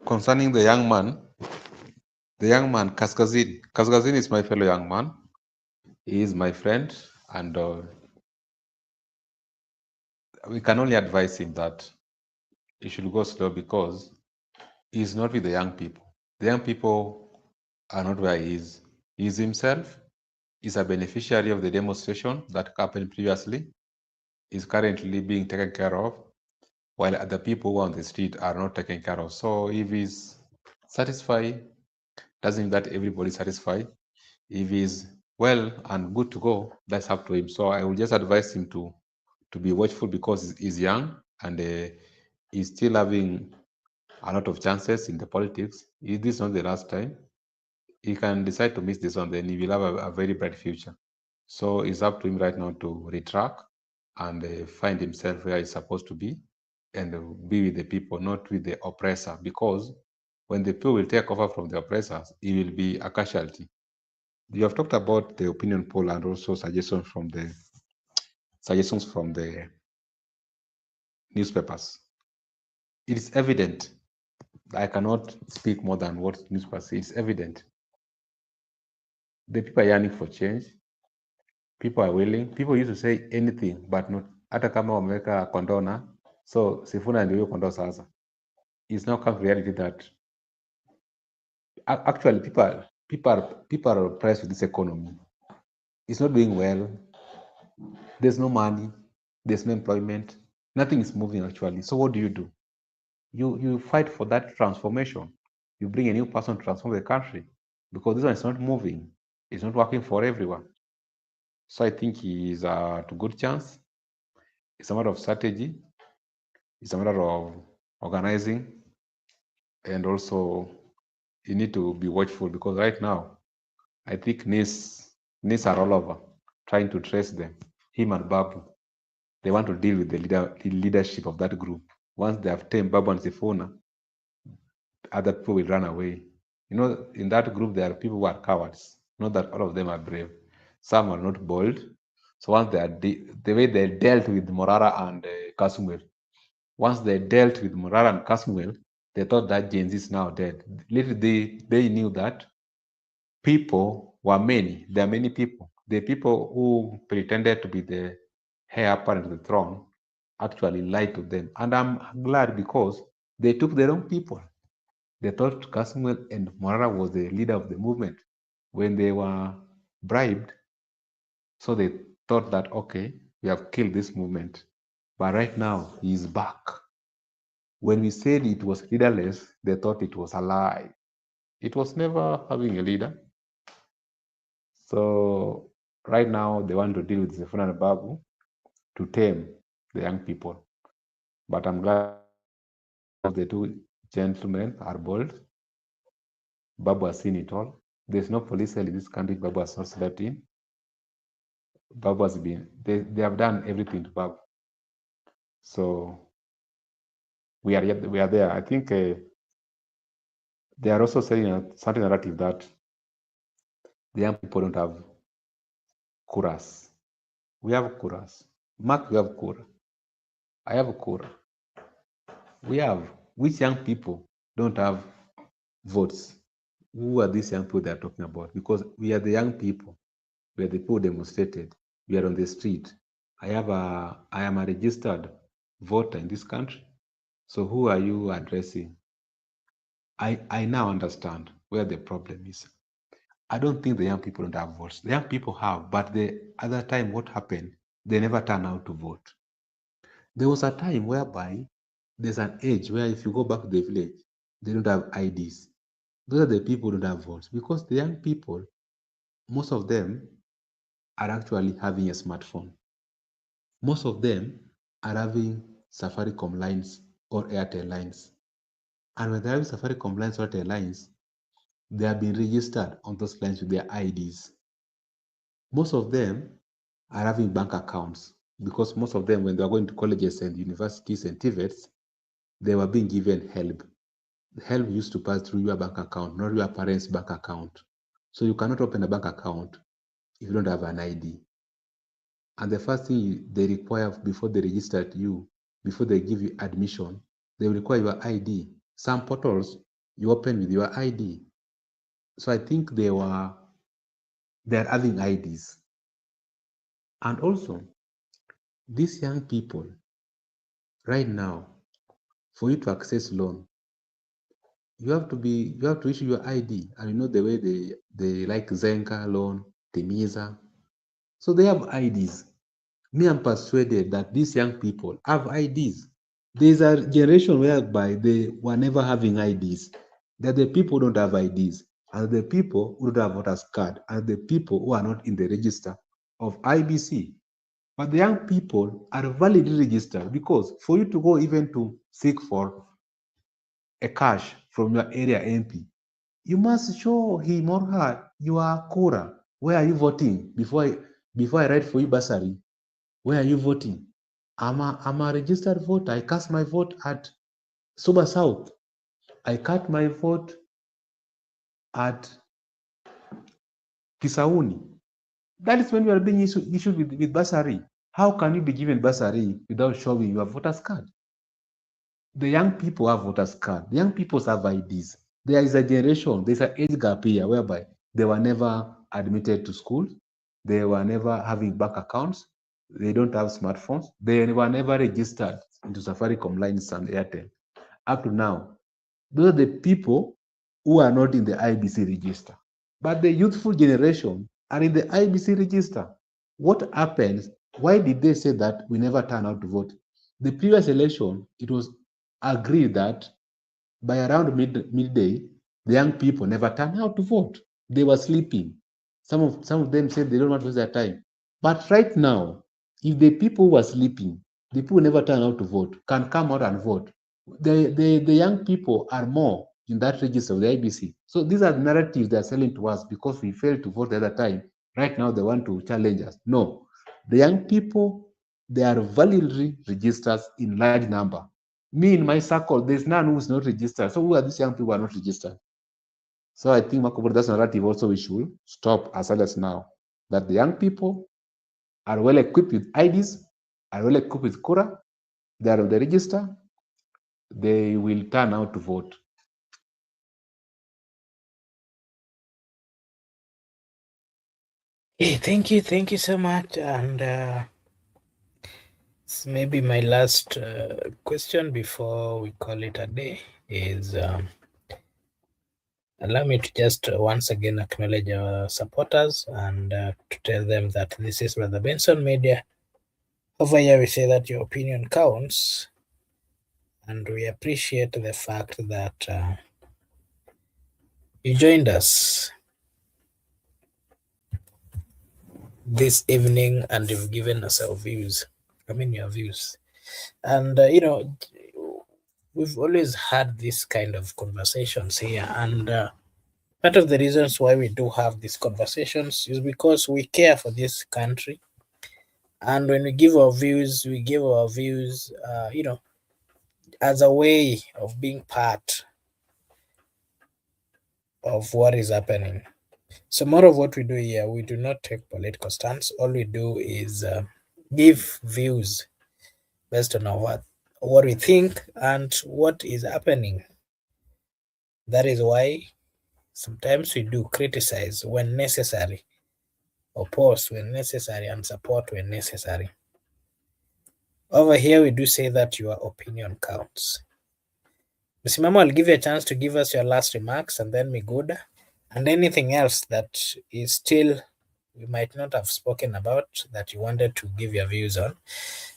Concerning the young man, Kaskazin is my fellow young man. He is my friend, and we can only advise him that he should go slow because he's not with the young people. The young people are not where he is. He is himself. He's a beneficiary of the demonstration that happened previously. Is currently being taken care of, while other people on the street are not taken care of. So if he's satisfied, doesn't mean that everybody's satisfied. If he's well and good to go, that's up to him. So I will just advise him to be watchful because he's young and he's still having a lot of chances in the politics. If this is not the last time, he can decide to miss this one, then he will have a very bright future. So it's up to him right now to retract and find himself where he's supposed to be and be with the people, not with the oppressor. Because when the people will take over from the oppressors, he will be a casualty. You have talked about the opinion poll and also suggestions from the newspapers. It is evident. I cannot speak more than what newspapers say. It's evident. The people are yearning for change. People are willing. People used to say anything, but not hata kama wameweka kondona. So Sifuna ndio hiyo kondoo sasa. It's now come to reality that actually people are oppressed with this economy. It's not doing well. There's no money. There's no employment. Nothing is moving actually. So what do? You fight for that transformation. You bring a new person to transform the country because this one is not moving. It's not working for everyone. So I think he is a good chance. It's a matter of strategy. It's a matter of organizing, and also you need to be watchful because right now I think NIS are all over trying to trace them. Him and Babu, they want to deal with the leadership of that group. Once they have tamed Babu and Sifuna, other people will run away. You know, in that group, there are people who are cowards. Not that all of them are brave. Some are not bold. So once they are the way they dealt with Morara and Kasumel, once they dealt with Morara and Kasumel, they thought that Gen Z is now dead. Little they knew that people were many. There are many people. The people who pretended to be the heir apparent to the throne actually lied to them. And I'm glad because they took their own people. They thought Kasmuel and Morara was the leader of the movement when they were bribed. So they thought that, okay, we have killed this movement. But right now, he is back. When we said it was leaderless, they thought it was a lie. It was never having a leader. So right now, they want to deal with Sifuna and Babu to tame the young people. But I'm glad the two gentlemen are bold. Babu has seen it all. There's no police cell in this country Babu has not slept in. Babu has been, they have done everything to Babu. So we are there. I think they are also saying a certain narrative that the young people don't have kuras. We have kuras. Mark, you have kura. I have kura. We have. Which young people don't have votes? Who are these young people they are talking about? Because we are the young people. We are the people demonstrated. We are on the street. I am a registered voter in this country. So who are you addressing? I now understand where the problem is. I don't think the young people don't have votes. The young people have, but the other time, what happened? They never turn out to vote. There was a time whereby there's an age where if you go back to the village, they don't have IDs. those are the people who don't have votes, because the young people, most of them are actually having a smartphone. Most of them are having Safaricom lines or Airtel lines. And when they're having Safaricom lines or Airtel lines, they have been registered on those lines with their IDs. Most of them are having bank accounts, because most of them, when they are going to colleges and universities and TVETs, they were being given help. The help used to pass through your bank account, not your parents' bank account. So you cannot open a bank account if you don't have an ID. And the first thing they require before they register you, before they give you admission, they require your ID. Some portals you open with your ID. So I think they're having IDs. And also, these young people, right now, for you to access loan, you have to issue your ID. And you know the way they like Zenka loan, Timiza. So they have IDs. Me, I'm persuaded that these young people have IDs. There's a generation whereby they were never having IDs. They're the people who don't have IDs, and the people who don't have voters card, and the people who are not in the register of IBC. But the young people are validly registered, because for you to go even to seek for a cash from your area MP, you must show him or her your kura. Where are you voting? Before I write for you bursary, where are you voting? I'm a registered voter. I cast my vote at Suba South. I cast my vote at Kisauni. That is when you are being issued with bursary. How can you be given bursary without showing your voter's card? The young people have voters card. The young people have IDs. There is a generation, there's an age gap here whereby they were never admitted to school. They were never having bank accounts. They don't have smartphones. They were never registered into Safaricom lines and Airtel. Up to now, those are the people who are not in the IBC register. But the youthful generation are in the IBC register. What happens? Why did they say that we never turn out to vote? The previous election, it was agreed that by around midday, the young people never turned out to vote. They were sleeping. Some of them said they don't want to waste their time. But right now, if the people who are sleeping, the people who never turn out to vote, can come out and vote, the young people are more in that register of the IBC. So these are the narratives they are selling to us because we failed to vote the other time. Right now, they want to challenge us. No, the young people, they are validly registered in large number. Me, in my circle, there's none who is not registered. So who are these young people who are not registered? So I think that's narrative also we should stop as early as now. That the young people are well equipped with IDs, are well equipped with Kura, they are on the register, they will turn out to vote. Hey, thank you so much. And maybe my last question before we call it a day is allow me to just once again acknowledge our supporters and to tell them that this is Brother Benson Media. Over here, we say that your opinion counts, and we appreciate the fact that you joined us this evening and you've given us our views. I mean, your views. And, we've always had this kind of conversations here. And part of the reasons why we do have these conversations is because we care for this country. And when we give our views, as a way of being part of what is happening. So more of what we do here, we do not take political stance. All we do is give views based on what we think and what is happening. That is why sometimes we do criticize when necessary, oppose when necessary, and support when necessary. Over here, we do say that your opinion counts. Mr. Mama, I'll give you a chance to give us your last remarks, and then Miguda, and anything else that is still we might not have spoken about that you wanted to give your views on.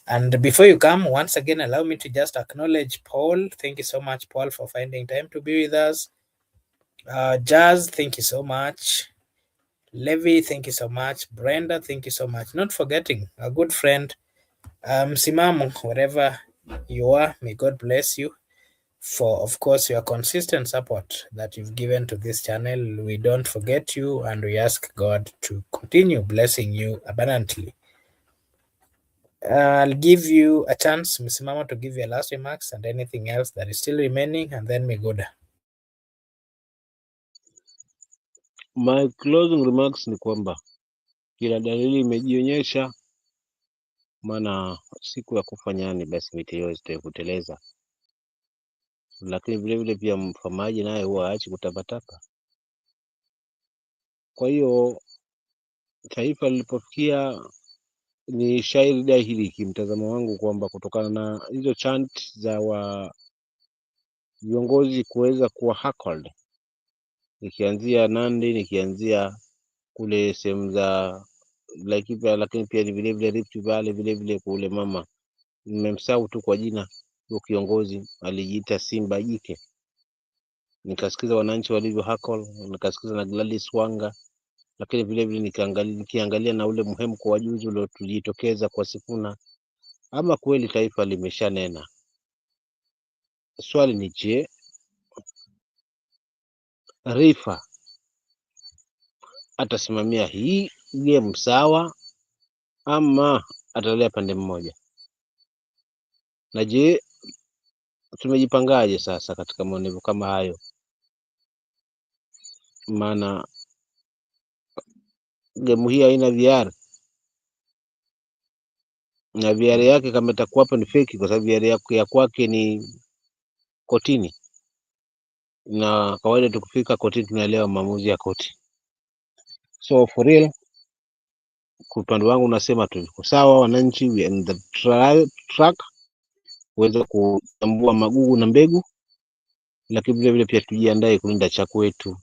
And before you come, once again, allow me to just acknowledge Paul. Thank you so much, Paul, for finding time to be with us. Jazz, thank you so much. Levi, thank you so much. Brenda, thank you so much. Not forgetting a good friend, Simamo, wherever you are, may God bless you for, of course, your consistent support that you've given to this channel. We don't forget you, and we ask God to continue blessing you abundantly. I'll give you a chance, Msimamo, to give your last remarks and anything else that is still remaining, and then we go down. My closing remarks ni kwamba kila dalili imejionyesha, maana siku ya kufa nyani basi miti hiyo itakuteleza. Lakini vile vile pia mfamaji naye huwa haachi kutapatapa. Kwa hiyo taifa lilipofikia, ni shairi dahili kimtazamo wangu kwamba kutokana na hizo chant za viongozi kuweza kuwa heckled, nikianzia Nandi, nikianzia kule sehemu za Laikipia, lakini pia vile vile Rift Valley, vile vile kule mama, nimemsahau tu kwa jina, huyo kiongozi alijiita Simba Jike. Nikasikiza wananchi walivyo hackle, nikasikiza na Gladys Wanga, lakini vile vile nikiangalia na ule mhemko wa juzi ule tulijitokeza kwa Sifuna. Ama kweli taifa limeshanena. Swali ni je, Rifa atasimamia hii game sawa ama atalea pande mmoja? Na je, tumejipangaje sasa katika maonevu kama hayo? Maana game hii haina VR, na VR yake kama itakuwa hapo ni fake, kwa sababu VR ya kwake ni kotini, na kawaida tukifika kotini tunaelewa maamuzi ya koti. So for real, kwa upande wangu nasema tuko sawa, wananchi we are in the track kuweza kutambua magugu na mbegu, lakini vile vile pia tujiandae kulinda cha kwetu.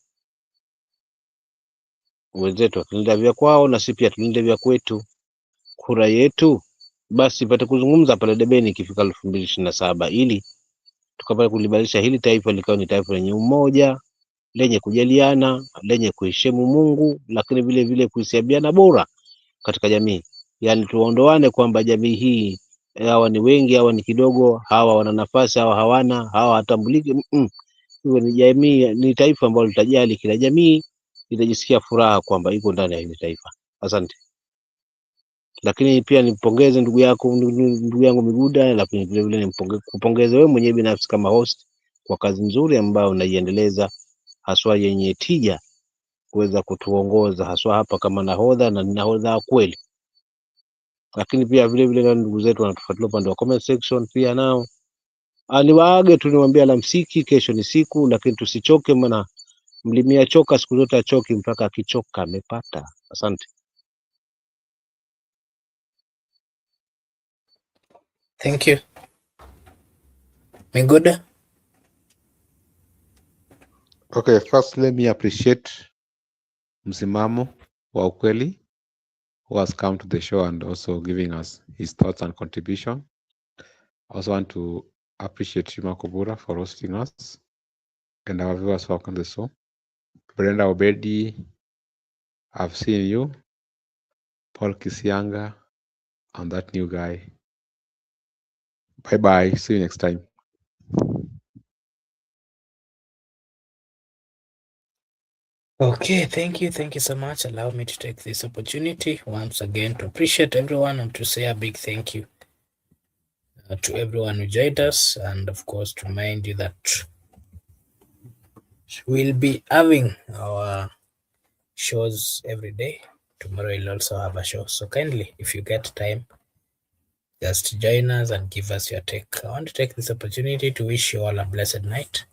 Wenzetu wakilinda vya kwao na sisi pia tulinde vya kwetu. Kura yetu basi ipate kuzungumza pale debeni ikifika 2027 ili tukapata kulibadilisha hili taifa likawa ni taifa lenye umoja, lenye kujaliana, lenye kuheshimu Mungu, lakini vile vile kuhesabiana bora katika jamii. Yaani tuondoane kwamba jamii hii hawa ni wengi, hawa ni kidogo, hawa wana nafasi, hawa hawana, hawa hatambuliki. Hiyo ni jamii, ni taifa ambalo litajali kila jamii, litajisikia furaha kwamba iko ndani ya hili taifa. Asante. Lakini pia nimpongeze ndugu yangu Miguda, lakini vile vile kupongeza wewe mwenyewe binafsi kama host kwa kazi nzuri ambayo unaiendeleza, haswa yenye tija, kuweza kutuongoza haswa hapa kama nahodha, na nahodha kweli. Lakini pia vile vile na ndugu zetu wanatufuatilia upande wa comment section pia nao aliwaage tu, niwaambia alamsiki, kesho ni siku, lakini tusichoke, maana mlimia choka siku zote achoki mpaka akichoka amepata. Asante. Thank you. Miguda? Okay, first let me appreciate Msimamo wa ukweli who has come to the show and also giving us his thoughts and contribution. I also want to appreciate Shima Kubura for hosting us and our viewers who on the show. Brenda Obedi, I've seen you. Paul Kisianga and that new guy. Bye-bye. See you next time. Okay, thank you so much. Allow me to take this opportunity once again to appreciate everyone and to say a big thank you to everyone who joined us, and of course to remind you that we'll be having our shows every day. Tomorrow we'll also have a show, so kindly, if you get time, just join us and give us your take. I want to take this opportunity to wish you all a blessed night,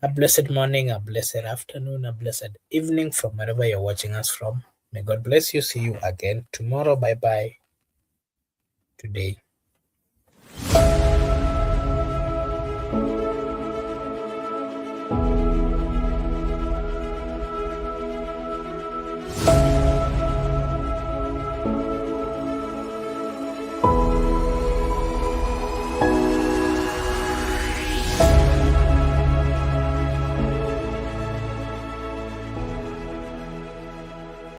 a blessed morning, a blessed afternoon, a blessed evening from wherever you're watching us from. May God bless you. See you again tomorrow. Bye bye today.